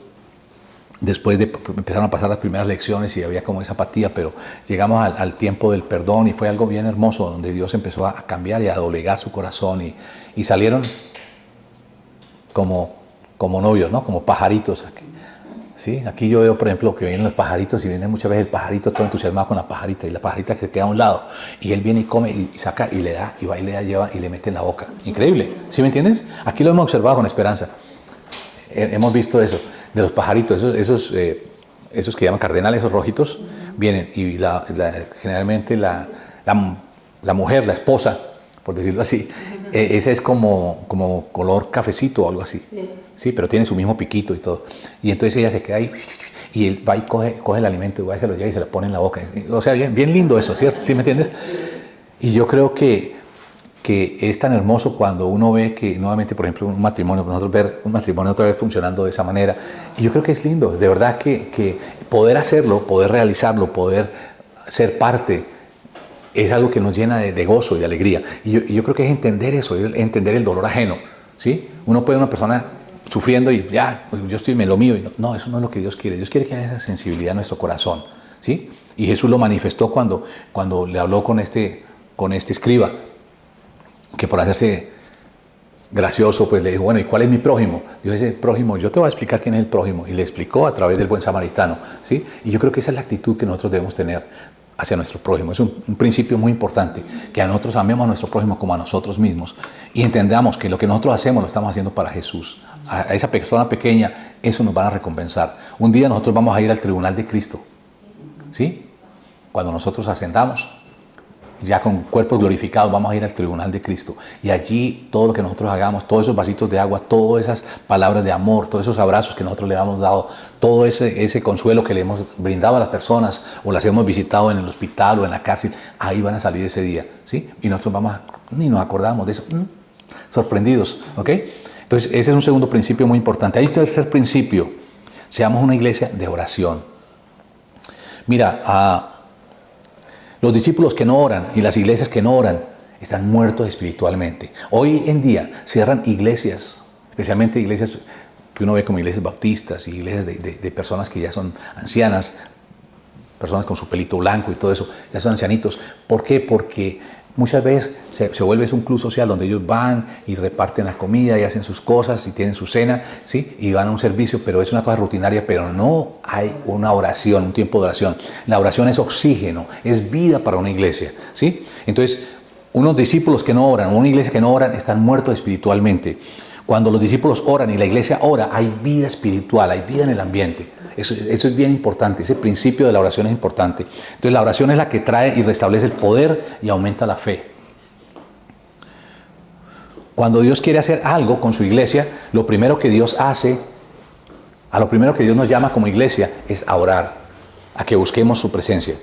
Después empezaron a pasar las primeras lecciones y había como esa apatía, pero llegamos al tiempo del perdón y fue algo bien hermoso donde Dios empezó a cambiar y a doblegar su corazón y salieron como novios, ¿no? Como pajaritos. ¿Sí? Aquí yo veo, por ejemplo, que vienen los pajaritos y viene muchas veces el pajarito todo entusiasmado con la pajarita y la pajarita que se queda a un lado y él viene y come y saca y le da y va y le da, lleva y le mete en la boca. Increíble, ¿sí me entiendes? Aquí lo hemos observado con Esperanza. Hemos visto eso, de los pajaritos, esos que llaman cardenales, esos rojitos, vienen y generalmente la mujer, la esposa, por decirlo así, esa es como color cafecito o algo así, sí, pero tiene su mismo piquito y todo. Y entonces ella se queda ahí y él va y coge el alimento y va y se lo lleva y se lo pone en la boca. O sea, bien lindo eso, ¿cierto? ¿Sí me entiendes? Y yo creo que es tan hermoso cuando uno ve que nuevamente, por ejemplo, un matrimonio, nosotros ver un matrimonio otra vez funcionando de esa manera. Y yo creo que es lindo, de verdad que poder hacerlo, poder realizarlo, poder ser parte, es algo que nos llena de gozo y de alegría. Y yo creo que es entender eso, es entender el dolor ajeno, ¿sí? Uno puede ver una persona sufriendo y ya, pues yo estoy en lo mío. No, eso no es lo que Dios quiere. Dios quiere que haya esa sensibilidad en nuestro corazón, ¿sí? Y Jesús lo manifestó cuando le habló con este escriba, que por hacerse gracioso, pues le dijo, bueno, ¿y cuál es mi prójimo? Dios dice, prójimo, yo te voy a explicar quién es el prójimo. Y le explicó a través del buen samaritano, ¿sí? Y yo creo que esa es la actitud que nosotros debemos tener hacia nuestro prójimo. Es un principio muy importante, que a nosotros amemos a nuestro prójimo como a nosotros mismos y entendamos que lo que nosotros hacemos lo estamos haciendo para Jesús. A esa persona pequeña, eso nos van a recompensar. Un día nosotros vamos a ir al tribunal de Cristo, ¿sí? Cuando nosotros ascendamos, ya con cuerpos glorificados, vamos a ir al tribunal de Cristo. Y allí todo lo que nosotros hagamos, todos esos vasitos de agua, todas esas palabras de amor, todos esos abrazos que nosotros le hemos dado, todo ese consuelo que le hemos brindado a las personas o las hemos visitado en el hospital o en la cárcel, ahí van a salir ese día, ¿sí? Y nosotros ni nos acordamos de eso, sorprendidos, ¿ok? Entonces ese es un segundo principio muy importante. Hay un tercer principio, seamos una iglesia de oración. Mira, los discípulos que no oran y las iglesias que no oran están muertos espiritualmente. Hoy en día cierran iglesias, especialmente iglesias que uno ve como iglesias bautistas y iglesias de personas que ya son ancianas, personas con su pelito blanco y todo eso, ya son ancianitos. ¿Por qué? Porque muchas veces se vuelve un club social donde ellos van y reparten la comida y hacen sus cosas y tienen su cena, ¿sí? Y van a un servicio, pero es una cosa rutinaria, pero no hay una oración, un tiempo de oración. La oración es oxígeno, es vida para una iglesia, ¿sí? Entonces, unos discípulos que no oran, una iglesia que no oran, están muertos espiritualmente. Cuando los discípulos oran y la iglesia ora, hay vida espiritual, hay vida en el ambiente. Eso es bien importante, ese principio de la oración es importante. Entonces la oración es la que trae y restablece el poder y aumenta la fe. Cuando Dios quiere hacer algo con su iglesia, lo primero que Dios hace, a lo primero que Dios nos llama como iglesia es a orar, a que busquemos su presencia.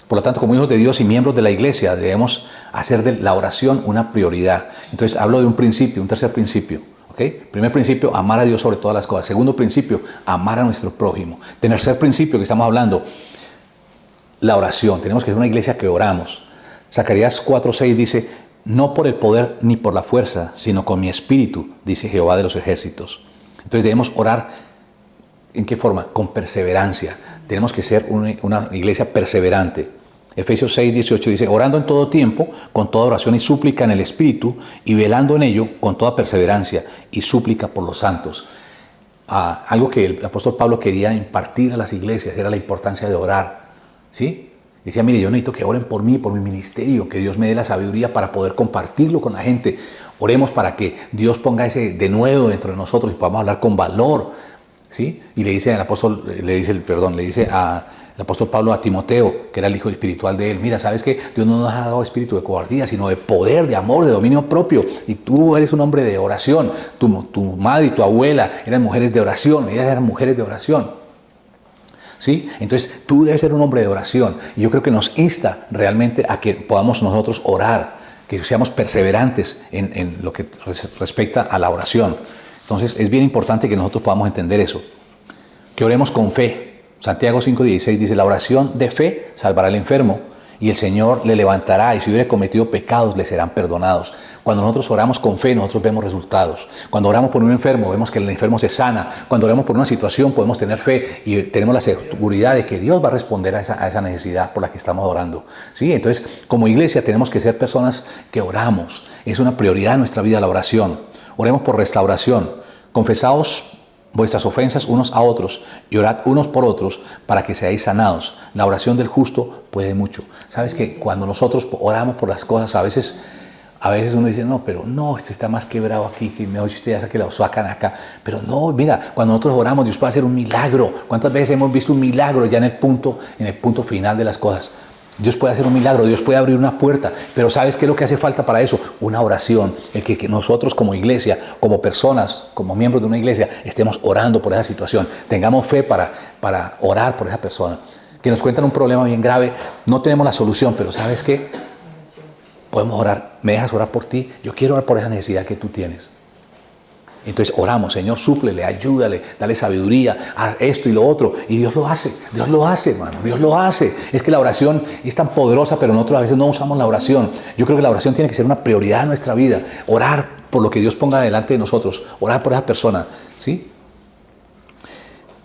Por lo tanto, como hijos de Dios y miembros de la iglesia, debemos hacer de la oración una prioridad. Entonces, hablo de un principio, un tercer principio. ¿Okay? Primer principio, amar a Dios sobre todas las cosas. Segundo principio, amar a nuestro prójimo. Tercer principio que estamos hablando, la oración. Tenemos que ser una iglesia que oramos. Zacarías 4:6 dice, no por el poder ni por la fuerza, sino con mi espíritu, dice Jehová de los ejércitos. Entonces debemos orar, ¿en qué forma? Con perseverancia. Tenemos que ser una iglesia perseverante. Efesios 6:18 dice, orando en todo tiempo, con toda oración y súplica en el Espíritu, y velando en ello con toda perseverancia y súplica por los santos. Algo que el apóstol Pablo quería impartir a las iglesias era la importancia de orar. ¿Sí? Decía, mire, yo necesito que oren por mí, por mi ministerio, que Dios me dé la sabiduría para poder compartirlo con la gente. Oremos para que Dios ponga ese denuedo dentro de nosotros y podamos hablar con valor. ¿Sí? Y le dice el apóstol Pablo a Timoteo, que era el hijo espiritual de él, mira, ¿sabes qué? Dios no nos ha dado espíritu de cobardía, sino de poder, de amor, de dominio propio. Y tú eres un hombre de oración. Tu madre y tu abuela eran mujeres de oración, ellas eran mujeres de oración. ¿Sí? Entonces tú debes ser un hombre de oración. Y yo creo que nos insta realmente a que podamos nosotros orar, que seamos perseverantes en lo que respecta a la oración. Entonces es bien importante que nosotros podamos entender eso, que oremos con fe. Santiago 5:16 dice, la oración de fe salvará al enfermo y el Señor le levantará, y si hubiera cometido pecados le serán perdonados. Cuando nosotros oramos con fe, nosotros vemos resultados. Cuando oramos por un enfermo, vemos que el enfermo se sana. Cuando oramos por una situación, podemos tener fe y tenemos la seguridad de que Dios va a responder a esa necesidad por la que estamos orando. ¿Sí? Entonces, como iglesia tenemos que ser personas que oramos. Es una prioridad en nuestra vida la oración. Oremos por restauración. Confesaos vuestras ofensas unos a otros y orad unos por otros para que seáis sanados. La oración del justo puede mucho. ¿Sabes que cuando nosotros oramos por las cosas, a veces uno dice, no, pero no, este está más quebrado aquí, que mejor usted ya sabe que lo sacan acá. Pero no, mira, cuando nosotros oramos, Dios puede hacer un milagro. ¿Cuántas veces hemos visto un milagro ya en el punto final de las cosas? Dios puede hacer un milagro, Dios puede abrir una puerta, pero ¿sabes qué es lo que hace falta para eso? Una oración, el que nosotros como iglesia, como personas, como miembros de una iglesia, estemos orando por esa situación, tengamos fe para orar por esa persona. Que nos cuentan un problema bien grave, no tenemos la solución, pero ¿sabes qué? Podemos orar, ¿me dejas orar por ti? Yo quiero orar por esa necesidad que tú tienes. Entonces oramos, Señor, súplele, ayúdale, dale sabiduría, a esto y lo otro. Y Dios lo hace, hermano, Dios lo hace. Es que la oración es tan poderosa, pero nosotros a veces no usamos la oración. Yo creo que la oración tiene que ser una prioridad en nuestra vida. Orar por lo que Dios ponga delante de nosotros, orar por esa persona, ¿sí?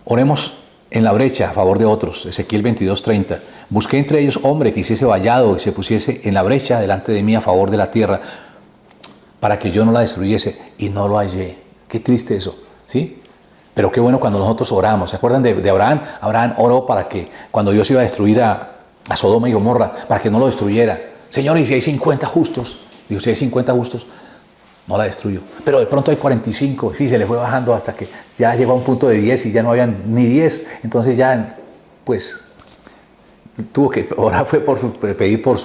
Oremos en la brecha a favor de otros. Ezequiel 22:30. Busqué entre ellos hombre que hiciese vallado y se pusiese en la brecha delante de mí a favor de la tierra, para que yo no la destruyese, y no lo hallé. Qué triste eso, ¿sí? Pero qué bueno cuando nosotros oramos. ¿Se acuerdan de Abraham? Abraham oró para que cuando Dios iba a destruir a Sodoma y Gomorra, para que no lo destruyera. Señor, ¿y si hay 50 justos? Digo, si hay 50 justos, no la destruyó. Pero de pronto hay 45, sí, se le fue bajando hasta que ya llegó a un punto de 10 y ya no habían ni 10. Entonces ya, pues, tuvo que orar, fue pedir por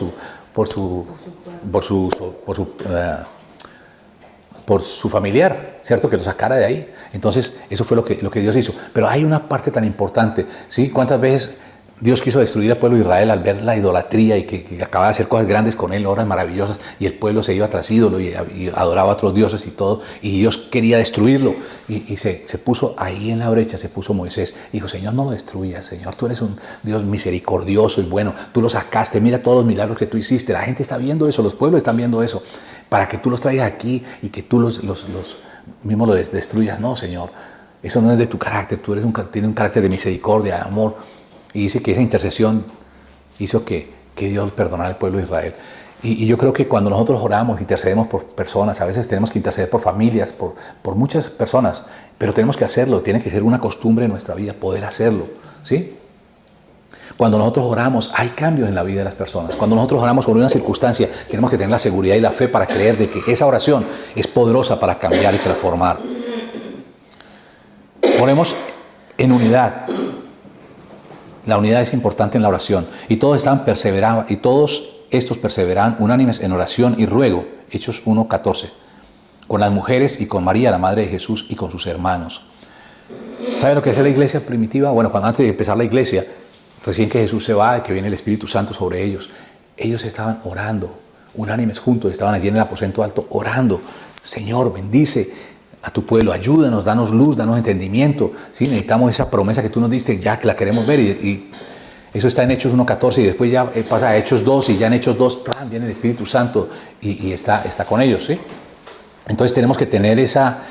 su familiar, ¿cierto? Que lo sacara de ahí. Entonces, eso fue lo que Dios hizo. Pero hay una parte tan importante, ¿sí? ¿Cuántas veces Dios quiso destruir al pueblo de Israel al ver la idolatría y que acababa de hacer cosas grandes con él, obras maravillosas, y el pueblo se iba tras ídolo y adoraba a otros dioses y todo, y Dios quería destruirlo, y se puso ahí en la brecha, se puso Moisés, dijo, Señor, no lo destruyas, Señor, tú eres un Dios misericordioso y bueno, tú lo sacaste, mira todos los milagros que tú hiciste, la gente está viendo eso, los pueblos están viendo eso, para que tú los traigas aquí y que tú los mismos lo destruyas. No, Señor, eso no es de tu carácter, tú tienes un carácter de misericordia, de amor. Y dice que esa intercesión hizo que Dios perdonara al pueblo de Israel. Y yo creo que cuando nosotros oramos, intercedemos por personas, a veces tenemos que interceder por familias, por muchas personas, pero tenemos que hacerlo, tiene que ser una costumbre en nuestra vida, poder hacerlo, ¿sí? Cuando nosotros oramos, hay cambios en la vida de las personas. Cuando nosotros oramos sobre una circunstancia, tenemos que tener la seguridad y la fe para creer de que esa oración es poderosa para cambiar y transformar. Oremos en unidad. La unidad es importante en la oración. Y todos estos perseveraban unánimes en oración y ruego. Hechos 1:14. Con las mujeres y con María, la madre de Jesús, y con sus hermanos. ¿Sabe lo que es la iglesia primitiva? Bueno, cuando antes de empezar la iglesia, recién que Jesús se va y que viene el Espíritu Santo sobre ellos, ellos estaban orando, unánimes juntos, estaban allí en el aposento alto orando. Señor, bendice a tu pueblo, ayúdanos, danos luz, danos entendimiento. ¿Sí? Necesitamos esa promesa que tú nos diste, ya que la queremos ver. Y eso está en Hechos 1:14 y después ya pasa a Hechos 2 y ya en Hechos 2 ¡pram!, viene el Espíritu Santo y está con ellos. ¿Sí? Entonces tenemos que tener esa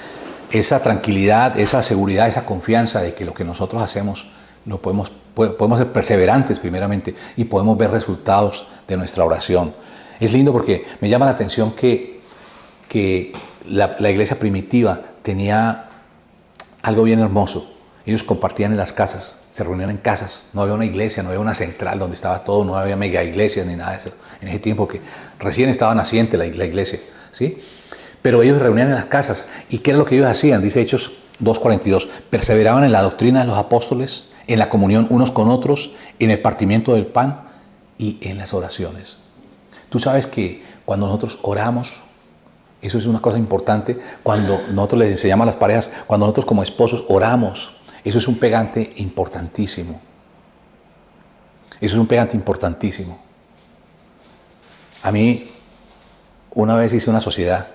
tranquilidad, esa seguridad, esa confianza de que lo que nosotros hacemos lo podemos ser perseverantes primeramente y podemos ver resultados de nuestra oración. Es lindo porque me llama la atención que la iglesia primitiva tenía algo bien hermoso. Ellos compartían en las casas, se reunían en casas. No había una iglesia, no había una central donde estaba todo, no había mega iglesias ni nada de eso. En ese tiempo que recién estaba naciente la iglesia, ¿sí? Pero ellos se reunían en las casas. ¿Y qué era lo que ellos hacían? Dice Hechos 2:42. Perseveraban en la doctrina de los apóstoles, en la comunión unos con otros, en el partimiento del pan y en las oraciones. Tú sabes que cuando nosotros oramos, eso es una cosa importante, cuando nosotros les enseñamos a las parejas, cuando nosotros como esposos oramos, eso es un pegante importantísimo. Eso es un pegante importantísimo. A mí, una vez hice una sociedad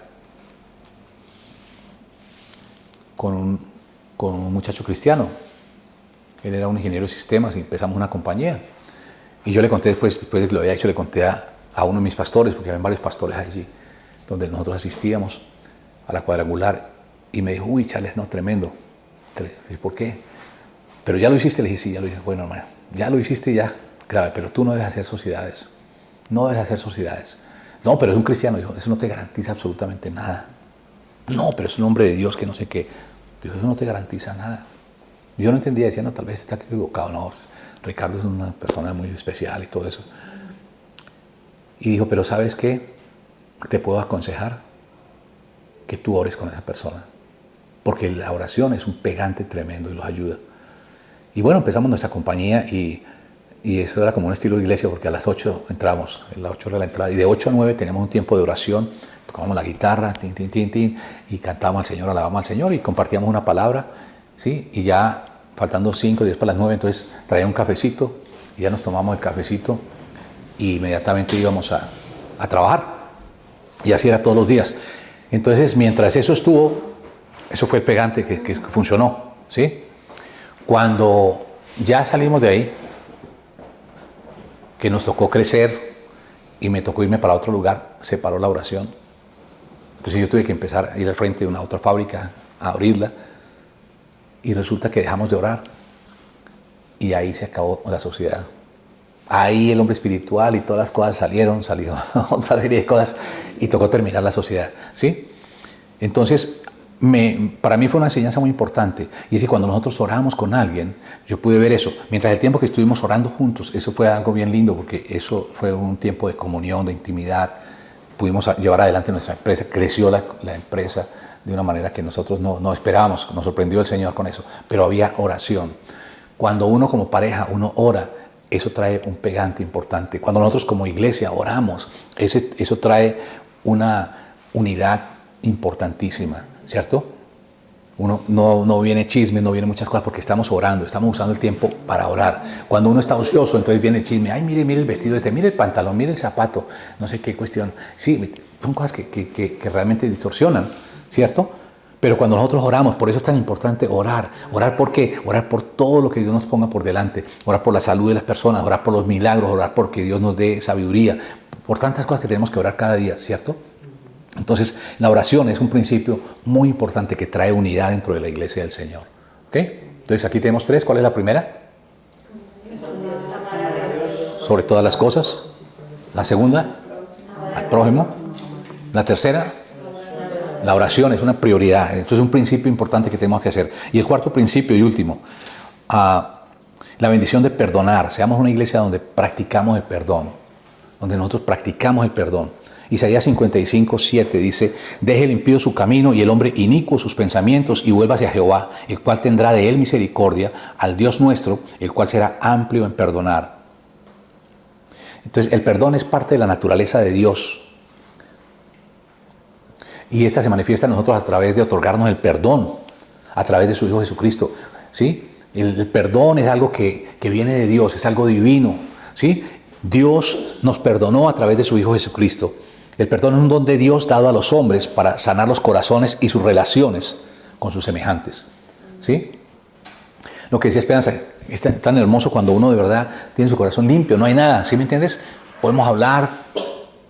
con un muchacho cristiano. Él era un ingeniero de sistemas y empezamos una compañía. Y yo le conté después de que lo había hecho, le conté a uno de mis pastores, porque había varios pastores allí, donde nosotros asistíamos a la cuadrangular. Y me dijo, uy, Charles, no, tremendo. ¿Por qué? Pero ya lo hiciste, le dije, sí, ya lo hice. Bueno, hermano, ya lo hiciste, ya, grave, pero tú no debes hacer sociedades. No debes hacer sociedades. No, pero es un cristiano. Dijo, eso no te garantiza absolutamente nada. No, pero es un hombre de Dios que no sé qué. Dijo, eso no te garantiza nada. Yo no entendía, decía, no, tal vez está equivocado. No, Ricardo es una persona muy especial y todo eso. Y dijo, pero ¿sabes qué? Te puedo aconsejar que tú ores con esa persona. Porque la oración es un pegante tremendo y los ayuda. Y bueno, empezamos nuestra compañía y eso era como un estilo de iglesia, porque a las 8 entramos, a las 8 era la entrada. Y de 8 a 9 teníamos un tiempo de oración, tocábamos la guitarra, tin, tin, tin, tin, y cantábamos al Señor, alabamos al Señor y compartíamos una palabra, ¿sí? Y ya faltando 5 y 10 para las 9, entonces traía un cafecito y ya nos tomamos el cafecito y inmediatamente íbamos a trabajar. Y así era todos los días. Entonces, mientras eso estuvo, eso fue el pegante que funcionó, ¿sí? Cuando ya salimos de ahí, que nos tocó crecer y me tocó irme para otro lugar, se paró la oración. Entonces yo tuve que empezar a ir al frente de una otra fábrica, a abrirla, y resulta que dejamos de orar. Y ahí se acabó la sociedad. Ahí el hombre espiritual y todas las cosas salió otra serie de cosas y tocó terminar la sociedad, ¿sí? Entonces, para mí fue una enseñanza muy importante. Y es que cuando nosotros oramos con alguien, yo pude ver eso. Mientras el tiempo que estuvimos orando juntos, eso fue algo bien lindo, porque eso fue un tiempo de comunión, de intimidad. Pudimos llevar adelante nuestra empresa, creció la empresa de una manera que nosotros no esperábamos. Nos sorprendió el Señor con eso, pero había oración. Cuando uno como pareja, uno ora, eso trae un pegante importante. Cuando nosotros como iglesia oramos, eso trae una unidad importantísima, ¿cierto? Uno no viene chisme, no viene muchas cosas porque estamos orando, estamos usando el tiempo para orar. Cuando uno está ocioso, entonces viene el chisme, ay, mire el vestido mire el pantalón, mire el zapato, no sé qué cuestión. Sí, son cosas que realmente distorsionan, ¿cierto? Pero cuando nosotros oramos, por eso es tan importante orar. ¿Orar por qué? Orar por todo lo que Dios nos ponga por delante. Orar por la salud de las personas, orar por los milagros, orar por que Dios nos dé sabiduría. Por tantas cosas que tenemos que orar cada día, ¿cierto? Entonces, la oración es un principio muy importante que trae unidad dentro de la iglesia del Señor. ¿Ok? Entonces, aquí tenemos 3. ¿Cuál es la primera? Sobre todas las cosas. La segunda, al prójimo. La tercera, la oración es una prioridad. Esto es un principio importante que tenemos que hacer. Y el cuarto principio y último, la bendición de perdonar. Seamos una iglesia donde practicamos el perdón. Donde nosotros practicamos el perdón. Isaías 55:7 dice, deje el impío su camino y el hombre inicuo sus pensamientos y vuelva hacia Jehová, el cual tendrá de él misericordia, al Dios nuestro, el cual será amplio en perdonar. Entonces, el perdón es parte de la naturaleza de Dios. Y esta se manifiesta en nosotros a través de otorgarnos el perdón, a través de su Hijo Jesucristo, ¿sí? El perdón es algo que viene de Dios, es algo divino, ¿sí? Dios nos perdonó a través de su Hijo Jesucristo. El perdón es un don de Dios dado a los hombres para sanar los corazones y sus relaciones con sus semejantes, ¿sí? Lo que decía Esperanza, es tan hermoso cuando uno de verdad tiene su corazón limpio, no hay nada, ¿sí me entiendes? Podemos hablar,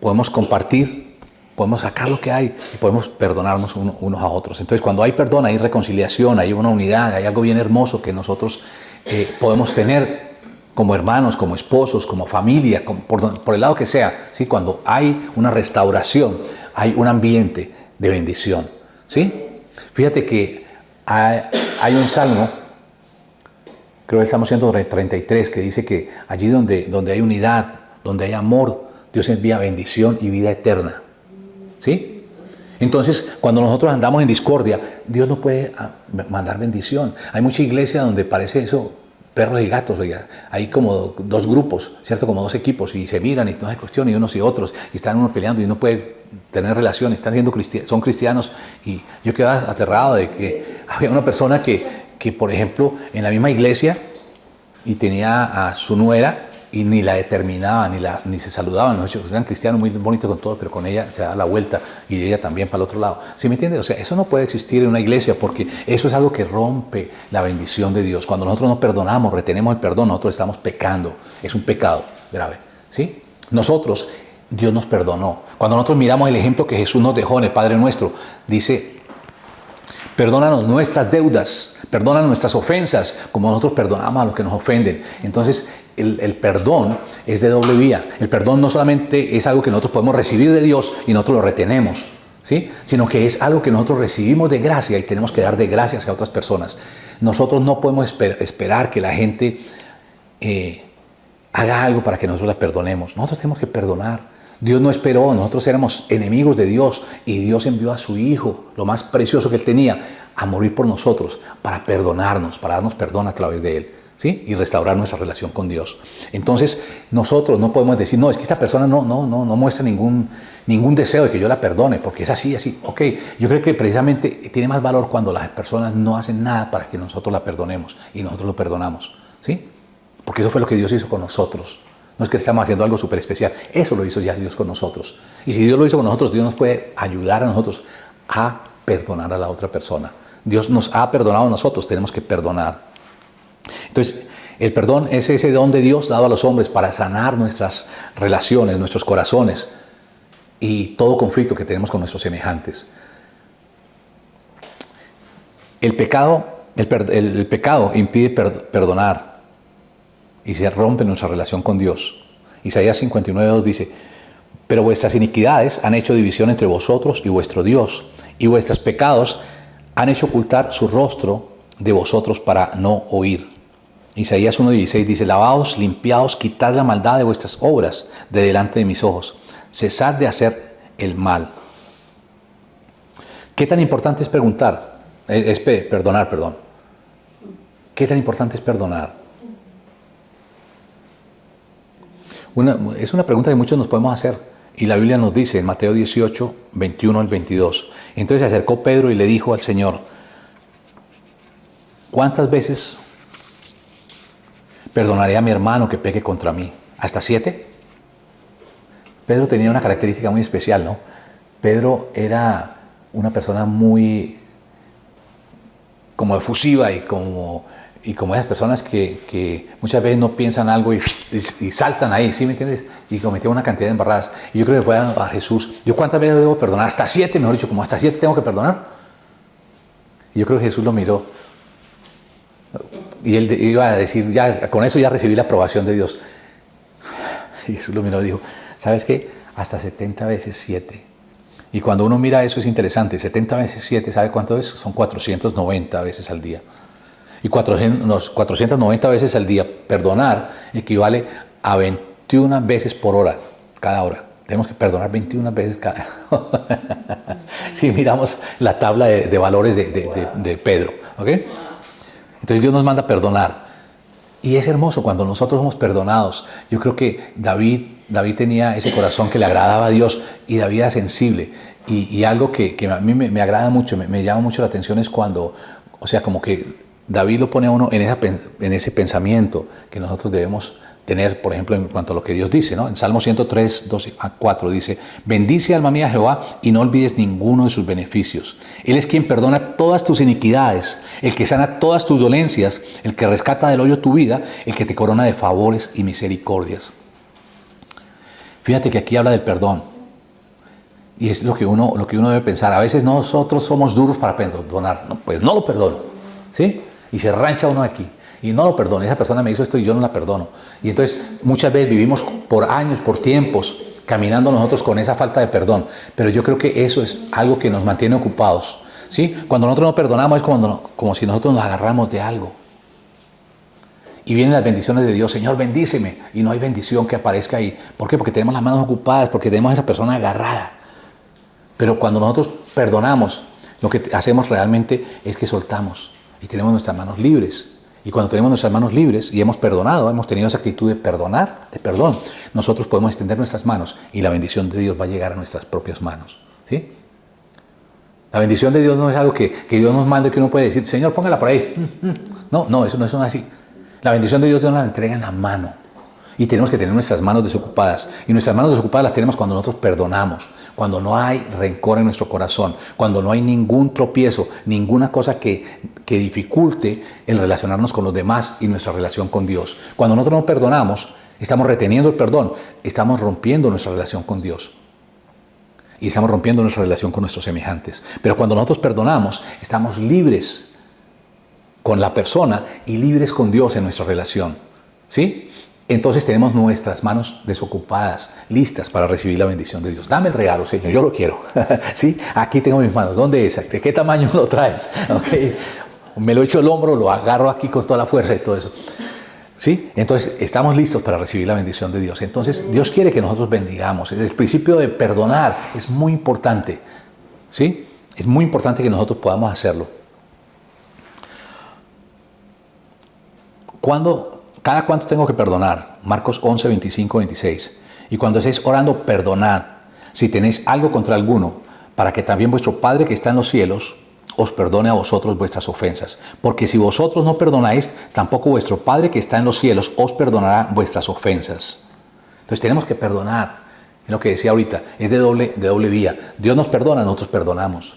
podemos compartir, podemos sacar lo que hay y podemos perdonarnos unos a otros. Entonces, cuando hay perdón, hay reconciliación, hay una unidad, hay algo bien hermoso que nosotros podemos tener como hermanos, como esposos, como familia, por el lado que sea, ¿sí? Cuando hay una restauración, hay un ambiente de bendición, ¿sí? Fíjate que hay un salmo, creo que el Salmo 133, que dice que allí donde hay unidad, donde hay amor, Dios envía bendición y vida eterna, ¿sí? Entonces, cuando nosotros andamos en discordia, Dios no puede mandar bendición. Hay mucha iglesia donde parece eso, perros y gatos, oiga. Hay como dos grupos, ¿cierto? Como dos equipos y se miran y no hay cuestión y unos y otros y están uno peleando y no puede tener relaciones, son cristianos. Y yo quedaba aterrado de que había una persona que, por ejemplo, en la misma iglesia y tenía a su nuera y ni la determinaba, ni se saludaban. Eran cristianos muy bonitos con todo, pero con ella se daba la vuelta y ella también para el otro lado. ¿Sí me entiende? O sea, eso no puede existir en una iglesia porque eso es algo que rompe la bendición de Dios. Cuando nosotros no perdonamos, retenemos el perdón, nosotros estamos pecando. Es un pecado grave, ¿sí? Nosotros, Dios nos perdonó. Cuando nosotros miramos el ejemplo que Jesús nos dejó en el Padre Nuestro, dice: perdónanos nuestras deudas, perdónanos nuestras ofensas, como nosotros perdonamos a los que nos ofenden. Entonces, el perdón es de doble vía. El perdón no solamente es algo que nosotros podemos recibir de Dios y nosotros lo retenemos, ¿sí? Sino que es algo que nosotros recibimos de gracia y tenemos que dar de gracias a otras personas. Nosotros no podemos esperar que la gente haga algo para que nosotros la perdonemos. Nosotros tenemos que perdonar. Dios no esperó, nosotros éramos enemigos de Dios y Dios envió a su Hijo, lo más precioso que Él tenía, a morir por nosotros, para perdonarnos, para darnos perdón a través de Él, ¿sí? Y restaurar nuestra relación con Dios. Entonces, nosotros no podemos decir, no, es que esta persona no muestra ningún deseo de que yo la perdone, porque es así. Ok, yo creo que precisamente tiene más valor cuando las personas no hacen nada para que nosotros la perdonemos y nosotros lo perdonamos, ¿sí? Porque eso fue lo que Dios hizo con nosotros. No es que estamos haciendo algo súper especial. Eso lo hizo ya Dios con nosotros. Y si Dios lo hizo con nosotros, Dios nos puede ayudar a nosotros a perdonar a la otra persona. Dios nos ha perdonado a nosotros, tenemos que perdonar. Entonces, el perdón es ese don de Dios dado a los hombres para sanar nuestras relaciones, nuestros corazones y todo conflicto que tenemos con nuestros semejantes. El pecado impide perdonar y se rompe nuestra relación con Dios. Isaías 59:2 dice: pero vuestras iniquidades han hecho división entre vosotros y vuestro Dios, y vuestros pecados han hecho ocultar su rostro de vosotros para no oír. Isaías 1:16 dice: lavaos, limpiaos, quitad la maldad de vuestras obras de delante de mis ojos, cesad de hacer el mal. ¿Qué tan importante es perdonar? ¿Qué tan importante es perdonar? Es una pregunta que muchos nos podemos hacer. Y la Biblia nos dice en Mateo 18, 21 al 22. Entonces se acercó Pedro y le dijo al Señor: ¿cuántas veces perdonaré a mi hermano que peque contra mí? ¿Hasta 7? Pedro tenía una característica muy especial, ¿no? Pedro era una persona muy como efusiva y como esas personas que muchas veces no piensan algo y saltan ahí, ¿sí me entiendes? Y cometieron una cantidad de embarradas. Y yo creo que fue a Jesús: ¿yo cuántas veces debo perdonar? Hasta 7, mejor dicho, como hasta 7 tengo que perdonar. Y yo creo que Jesús lo miró. Y él iba a decir: ya, con eso ya recibí la aprobación de Dios. Y Jesús lo miró y dijo: ¿sabes qué? Hasta 70 veces 7. Y cuando uno mira eso es interesante. 70 veces 7, ¿sabe cuánto es? Son 490 veces al día. Y 490 veces al día perdonar equivale a 21 veces por hora, cada hora. Tenemos que perdonar 21 veces cada hora. Si miramos la tabla de valores de Pedro, ¿ok? Entonces Dios nos manda a perdonar. Y es hermoso cuando nosotros somos perdonados. Yo creo que David tenía ese corazón que le agradaba a Dios y David era sensible. Y algo que a mí me agrada mucho, me llama mucho la atención es cuando, o sea, como que David lo pone a uno en ese pensamiento que nosotros debemos tener, por ejemplo, en cuanto a lo que Dios dice, ¿no? En Salmo 103, 2 a 4 dice: bendice alma mía a Jehová y no olvides ninguno de sus beneficios. Él es quien perdona todas tus iniquidades, el que sana todas tus dolencias, el que rescata del hoyo tu vida, el que te corona de favores y misericordias. Fíjate que aquí habla del perdón. Y es lo que uno debe pensar. A veces nosotros somos duros para perdonar. No, pues no lo perdono, ¿sí? Y se rancha uno aquí. Y no lo perdono. Esa persona me hizo esto y yo no la perdono. Y entonces muchas veces vivimos por años, por tiempos, caminando nosotros con esa falta de perdón. Pero yo creo que eso es algo que nos mantiene ocupados, ¿sí? Cuando nosotros no perdonamos es como si nosotros nos agarramos de algo. Y vienen las bendiciones de Dios. Señor, bendíceme. Y no hay bendición que aparezca ahí. ¿Por qué? Porque tenemos las manos ocupadas, porque tenemos a esa persona agarrada. Pero cuando nosotros perdonamos, lo que hacemos realmente es que soltamos y tenemos nuestras manos libres. Y cuando tenemos nuestras manos libres y hemos perdonado, hemos tenido esa actitud de perdonar, de perdón, nosotros podemos extender nuestras manos y la bendición de Dios va a llegar a nuestras propias manos, ¿sí? La bendición de Dios no es algo que Dios nos mande, que uno puede decir: Señor, póngala por ahí. No, eso no es así. La bendición de Dios nos la entrega en la mano. Y tenemos que tener nuestras manos desocupadas. Y nuestras manos desocupadas las tenemos cuando nosotros perdonamos, cuando no hay rencor en nuestro corazón, cuando no hay ningún tropiezo, ninguna cosa que dificulte el relacionarnos con los demás y nuestra relación con Dios. Cuando nosotros no perdonamos, estamos reteniendo el perdón, estamos rompiendo nuestra relación con Dios. Y estamos rompiendo nuestra relación con nuestros semejantes. Pero cuando nosotros perdonamos, estamos libres con la persona y libres con Dios en nuestra relación, ¿sí? Entonces tenemos nuestras manos desocupadas, listas para recibir la bendición de Dios. Dame el regalo, Señor, yo lo quiero. ¿Sí? Aquí tengo mis manos. ¿Dónde es? ¿De qué tamaño lo traes? ¿Okay? Me lo echo al hombro, lo agarro aquí con toda la fuerza y todo eso. ¿Sí? Entonces estamos listos para recibir la bendición de Dios. Entonces Dios quiere que nosotros bendigamos. El principio de perdonar es muy importante. ¿Sí? Es muy importante que nosotros podamos hacerlo. ¿Cada cuánto tengo que perdonar? Marcos 11, 25, 26. Y cuando estéis orando, perdonad si tenéis algo contra alguno, para que también vuestro Padre que está en los cielos os perdone a vosotros vuestras ofensas. Porque si vosotros no perdonáis, tampoco vuestro Padre que está en los cielos os perdonará vuestras ofensas. Entonces tenemos que perdonar. Es lo que decía ahorita, es de doble vía. Dios nos perdona, nosotros perdonamos.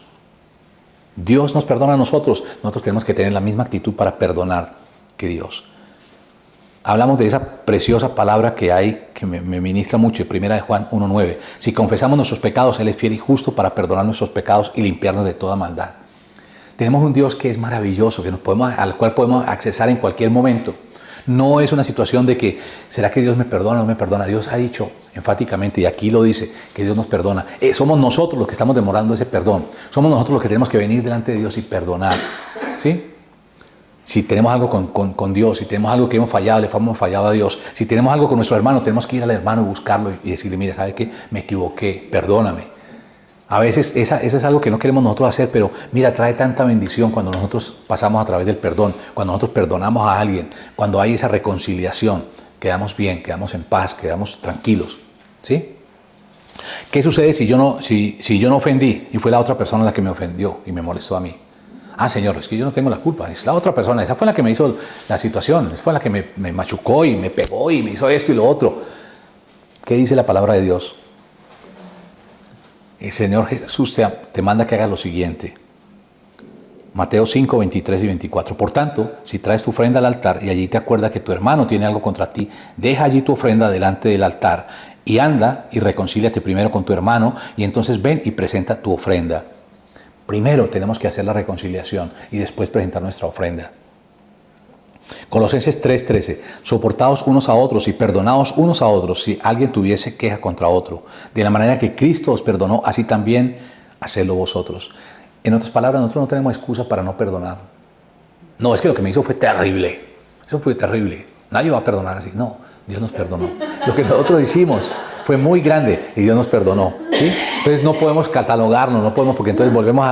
Dios nos perdona a nosotros tenemos que tener la misma actitud para perdonar que Dios. Hablamos de esa preciosa palabra que hay, que me ministra mucho, primera de Juan 1:9. Si confesamos nuestros pecados, Él es fiel y justo para perdonar nuestros pecados y limpiarnos de toda maldad. Tenemos un Dios que es maravilloso, al cual podemos accesar en cualquier momento. No es una situación de que, ¿será que Dios me perdona o no me perdona? Dios ha dicho enfáticamente, y aquí lo dice, que Dios nos perdona. Somos nosotros los que estamos demorando ese perdón. Somos nosotros los que tenemos que venir delante de Dios y perdonar, ¿sí? Si tenemos algo con Dios, si tenemos algo que hemos fallado, le hemos fallado a Dios. Si tenemos algo con nuestro hermano, tenemos que ir al hermano y buscarlo y decirle: mira, ¿sabe qué? Me equivoqué, perdóname. A veces eso es algo que no queremos nosotros hacer, pero mira, trae tanta bendición cuando nosotros pasamos a través del perdón, cuando nosotros perdonamos a alguien, cuando hay esa reconciliación, quedamos bien, quedamos en paz, quedamos tranquilos, ¿sí? ¿Qué sucede si yo no ofendí y fue la otra persona la que me ofendió y me molestó a mí? Ah, Señor, es que yo no tengo la culpa, es la otra persona, esa fue la que me hizo la situación, esa fue la que me machucó y me pegó y me hizo esto y lo otro. ¿Qué dice la palabra de Dios? El Señor Jesús te manda que hagas lo siguiente. Mateo 5, 23 y 24. Por tanto, si traes tu ofrenda al altar y allí te acuerdas que tu hermano tiene algo contra ti, deja allí tu ofrenda delante del altar y anda y reconcíliate primero con tu hermano y entonces ven y presenta tu ofrenda. Primero tenemos que hacer la reconciliación y después presentar nuestra ofrenda. Colosenses 3:13. Soportaos unos a otros y perdonaos unos a otros si alguien tuviese queja contra otro. De la manera que Cristo os perdonó, así también hacedlo vosotros. En otras palabras, nosotros no tenemos excusa para no perdonar. No, es que lo que me hizo fue terrible. Eso fue terrible. Nadie va a perdonar así. No, Dios nos perdonó. Lo que nosotros hicimos fue muy grande y Dios nos perdonó, ¿sí? Entonces no podemos catalogarnos, no podemos, porque entonces volvemos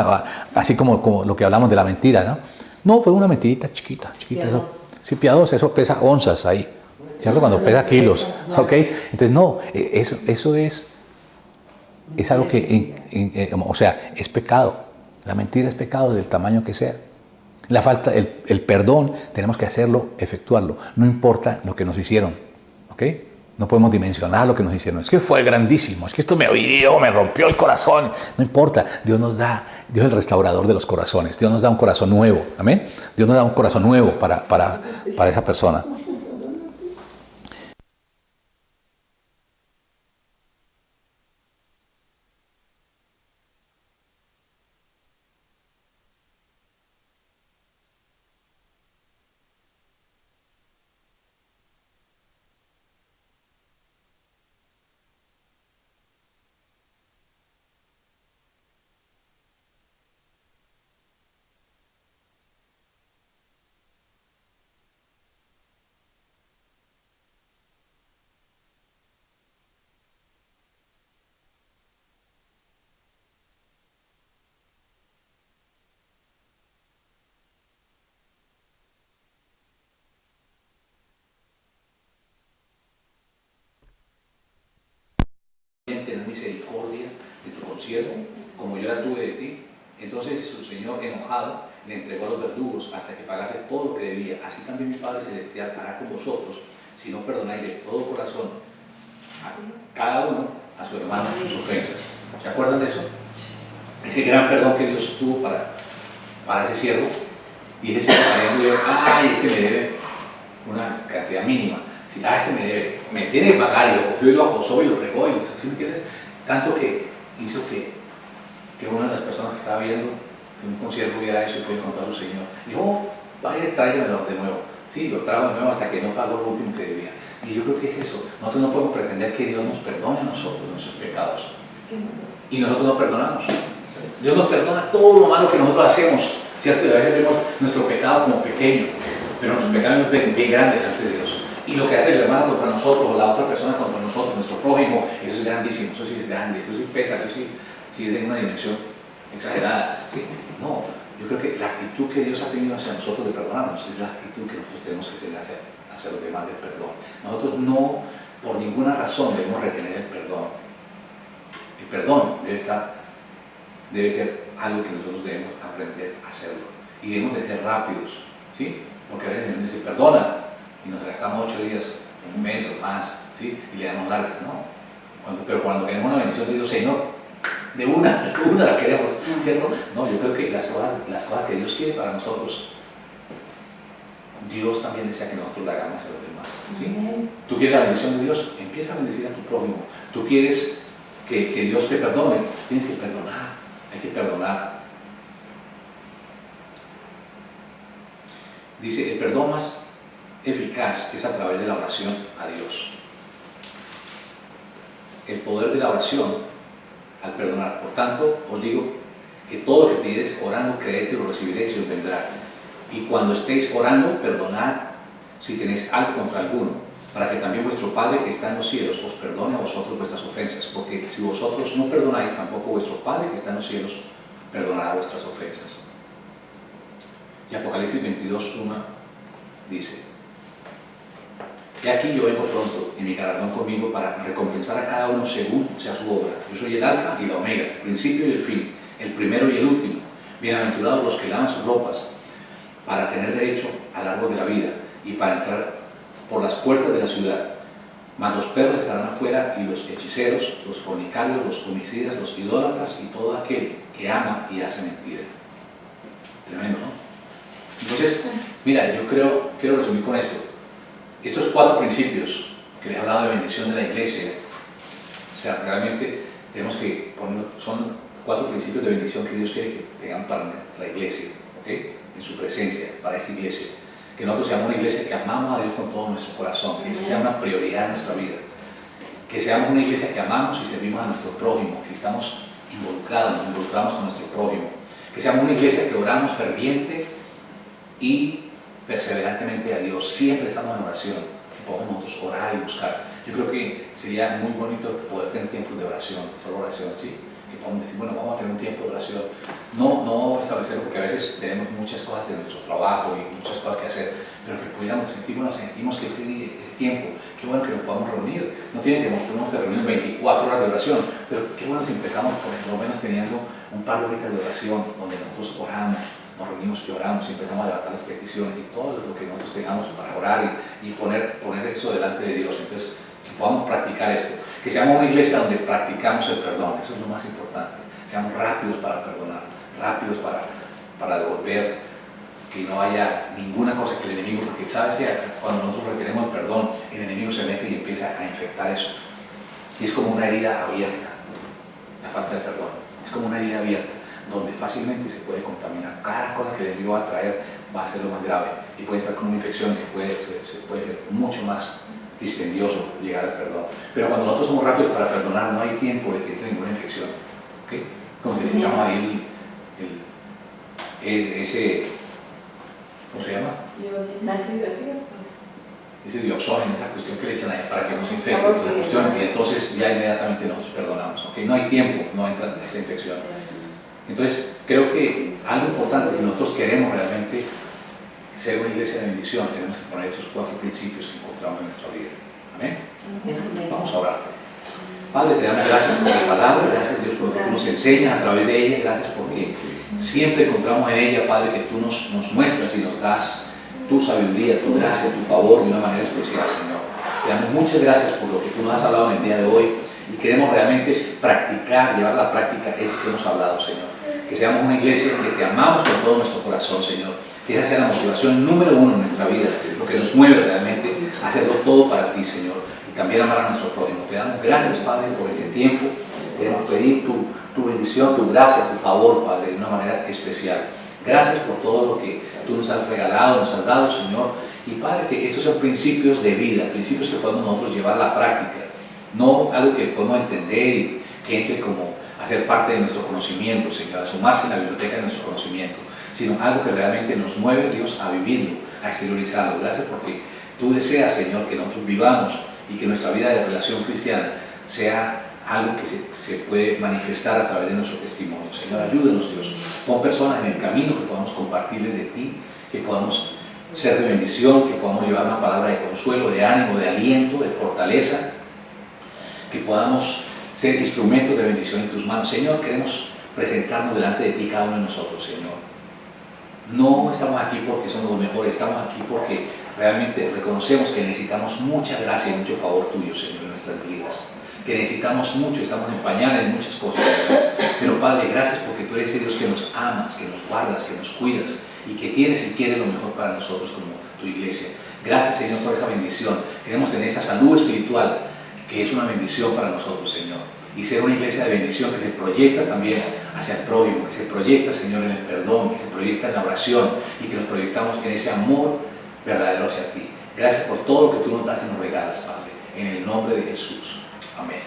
así como lo que hablamos de la mentira, ¿no? No, fue una mentirita chiquita. Eso, sí, piadosa, eso pesa onzas ahí, ¿cierto? Cuando pesa kilos, ¿ok? Entonces no, eso es algo que, o sea, es pecado. La mentira es pecado del tamaño que sea. La falta, el perdón, tenemos que hacerlo, efectuarlo. No importa lo que nos hicieron, ¿ok? No podemos dimensionar lo que nos hicieron. Es que fue grandísimo, es que esto me hirió, me rompió el corazón. No importa, Dios nos da, Dios es el restaurador de los corazones. Dios nos da un corazón nuevo, ¿amén? Dios nos da un corazón nuevo para esa persona. Tener misericordia de tu consiervo, como yo la tuve de ti. Entonces su señor, enojado, le entregó a los verdugos hasta que pagase todo lo que debía. Así también mi Padre Celestial hará con vosotros, si no perdonáis de todo corazón a cada uno, a su hermano, sus ofensas. ¿Se acuerdan de eso? Ese gran perdón que Dios tuvo para ese siervo. Y ese siervo saliendo, ay, este me debe una cantidad mínima. Si este me tiene que pagar, y lo cogió y lo acosó y lo fregó, y ¿sí me entiendes? Tanto que hizo que una de las personas que estaba viendo que un consiervo hubiera eso y fue y contó a su señor. Dijo, oh, vaya, tráigamelo de nuevo. Sí, lo trajo de nuevo hasta que no pagó lo último que debía. Y yo creo que es eso. Nosotros no podemos pretender que Dios nos perdone a nosotros nuestros pecados. Y nosotros no perdonamos. Dios nos perdona todo lo malo que nosotros hacemos, ¿cierto? Y a veces vemos nuestro pecado como pequeño, pero nuestro pecado es bien grande delante de Dios. Y lo que hace el hermano contra nosotros, o la otra persona contra nosotros, nuestro prójimo, eso es grandísimo, eso sí es grande, eso sí pesa, eso sí es de una dimensión exagerada. ¿Sí? No, yo creo que la actitud que Dios ha tenido hacia nosotros de perdonarnos es la actitud que nosotros tenemos que tener hacia los demás del perdón. Nosotros no, por ninguna razón, debemos retener el perdón. El perdón debe ser algo que nosotros debemos aprender a hacerlo. Y debemos de ser rápidos, ¿sí? Porque a veces nos dice, perdona, y nos gastamos 8 días, un mes o más, ¿sí? Y le damos largas, ¿no? Pero cuando queremos una bendición de Dios, Señor, de una la queremos, ¿cierto? No, yo creo que las cosas que Dios quiere para nosotros, Dios también desea que nosotros la hagamos a los demás, ¿sí? Tú quieres la bendición de Dios, empieza a bendecir a tu prójimo. Tú quieres que Dios te perdone, tienes que perdonar, hay que perdonar. Dice, el perdón más eficaz es a través de la oración a Dios. El poder de la oración al perdonar. Por tanto, os digo que todo lo que pides orando, creed que lo recibiréis y os vendrá. Y cuando estéis orando, perdonad si tenéis algo contra alguno, para que también vuestro Padre que está en los cielos os perdone a vosotros vuestras ofensas, porque si vosotros no perdonáis, tampoco vuestro Padre que está en los cielos perdonará vuestras ofensas. Y Apocalipsis 22:1 dice, y aquí yo vengo pronto, y mi galardón conmigo, para recompensar a cada uno según sea su obra. Yo soy el alfa y la omega, el principio y el fin, el primero y el último. Bienaventurados los que lavan sus ropas, para tener derecho al árbol de la vida, y para entrar por las puertas de la ciudad. Mas los perros estarán afuera, y los hechiceros, los fornicarios, los homicidas, los idólatras, y todo aquel que ama y hace mentira. Tremendo, ¿no? Entonces, mira, yo quiero resumir con esto. Estos 4 principios que les he hablado de bendición de la iglesia, o sea, realmente tenemos que poner, son 4 principios de bendición que Dios quiere que tengamos para nuestra iglesia, ¿ok? En su presencia, para esta iglesia. Que nosotros seamos una iglesia que amamos a Dios con todo nuestro corazón, que eso sea una prioridad en nuestra vida. Que seamos una iglesia que amamos y servimos a nuestro prójimo, que estamos involucrados, nos involucramos con nuestro prójimo. Que seamos una iglesia que oramos ferviente y perseverantemente a Dios, siempre estamos en oración, que podamos nosotros orar y buscar. Yo creo que sería muy bonito poder tener tiempos de oración, solo oración, ¿sí? Que podamos decir, bueno, vamos a tener un tiempo de oración. No establecerlo porque a veces tenemos muchas cosas de nuestro trabajo y muchas cosas que hacer, pero que pudiéramos sentir, bueno, sentimos que este tiempo, qué bueno que nos podamos reunir. No tienen que reunir 24 horas de oración, pero qué bueno si empezamos por lo menos teniendo un par de horitas de oración donde nosotros oramos, nos reunimos y oramos y empezamos a levantar las peticiones y todo lo que nosotros tengamos para orar y poner eso delante de Dios. Entonces, que podamos practicar esto, que seamos una iglesia donde practicamos el perdón, eso es lo más importante. Seamos rápidos para perdonar, rápidos para devolver, que no haya ninguna cosa que el enemigo, porque sabes que cuando nosotros retenemos el perdón, el enemigo se mete y empieza a infectar eso. Y es como una herida abierta, la falta de perdón, es como una herida abierta, donde fácilmente se puede contaminar. Cada cosa que el enemigo va a traer va a ser lo más grave y puede entrar como una infección y se puede ser mucho más dispendioso llegar al perdón. Pero cuando nosotros somos rápidos para perdonar, no hay tiempo de que entre ninguna infección. ¿Okay? Como si le echamos ahí ese, ¿cómo se llama? Ese dioxógeno, esa cuestión que le echan ahí para que no se infecte, esa cuestión, y entonces ya inmediatamente nosotros perdonamos. ¿Okay? No hay tiempo, no entra esa infección. Entonces, creo que algo importante, si nosotros queremos realmente ser una iglesia de bendición, tenemos que poner estos 4 principios que encontramos en nuestra vida. ¿Amén? Vamos a orar. Padre, te damos gracias por tu palabra, gracias Dios por lo que tú nos enseñas a través de ella, gracias porque siempre encontramos en ella, Padre, que tú nos muestras y nos das tu sabiduría, tu gracia, tu favor de una manera especial, Señor. Te damos muchas gracias por lo que tú nos has hablado en el día de hoy y queremos realmente practicar, llevar a la práctica esto que hemos hablado, Señor. Que seamos una iglesia que te amamos con todo nuestro corazón, Señor. Que esa sea la motivación número 1 en nuestra vida, lo que nos mueve realmente a hacerlo todo para ti, Señor, y también amar a nuestro prójimo. Te damos gracias, Padre, por este tiempo. Queremos pedir tu bendición, tu gracia, tu favor, Padre, de una manera especial. Gracias por todo lo que tú nos has regalado, nos has dado, Señor. Y Padre, que estos son principios de vida, principios que podemos nosotros llevar a la práctica, no algo que podemos entender y que entre como a ser parte de nuestro conocimiento, Señor, a sumarse en la biblioteca de nuestro conocimiento, sino algo que realmente nos mueve, Dios, a vivirlo, a exteriorizarlo. Gracias porque tú deseas, Señor, que nosotros vivamos y que nuestra vida de relación cristiana sea algo que se puede manifestar a través de nuestro testimonio. Señor, ayúdenos, Dios. Pon personas en el camino que podamos compartirles de ti, que podamos ser de bendición, que podamos llevar una palabra de consuelo, de ánimo, de aliento, de fortaleza, que podamos ser instrumentos de bendición en tus manos. Señor, queremos presentarnos delante de ti cada uno de nosotros, Señor. No estamos aquí porque somos los mejores, estamos aquí porque realmente reconocemos que necesitamos mucha gracia y mucho favor tuyo, Señor, en nuestras vidas. Que necesitamos mucho, estamos en pañales en muchas cosas, Señor. Pero Padre, gracias porque tú eres el Dios que nos amas, que nos guardas, que nos cuidas y que tienes y quieres lo mejor para nosotros como tu iglesia. Gracias, Señor, por esa bendición. Queremos tener esa salud espiritual que es una bendición para nosotros, Señor. Y ser una iglesia de bendición que se proyecta también hacia el prójimo, que se proyecta, Señor, en el perdón, que se proyecta en la oración y que nos proyectamos en ese amor verdadero hacia ti. Gracias por todo lo que tú nos das y nos regalas, Padre. En el nombre de Jesús. Amén.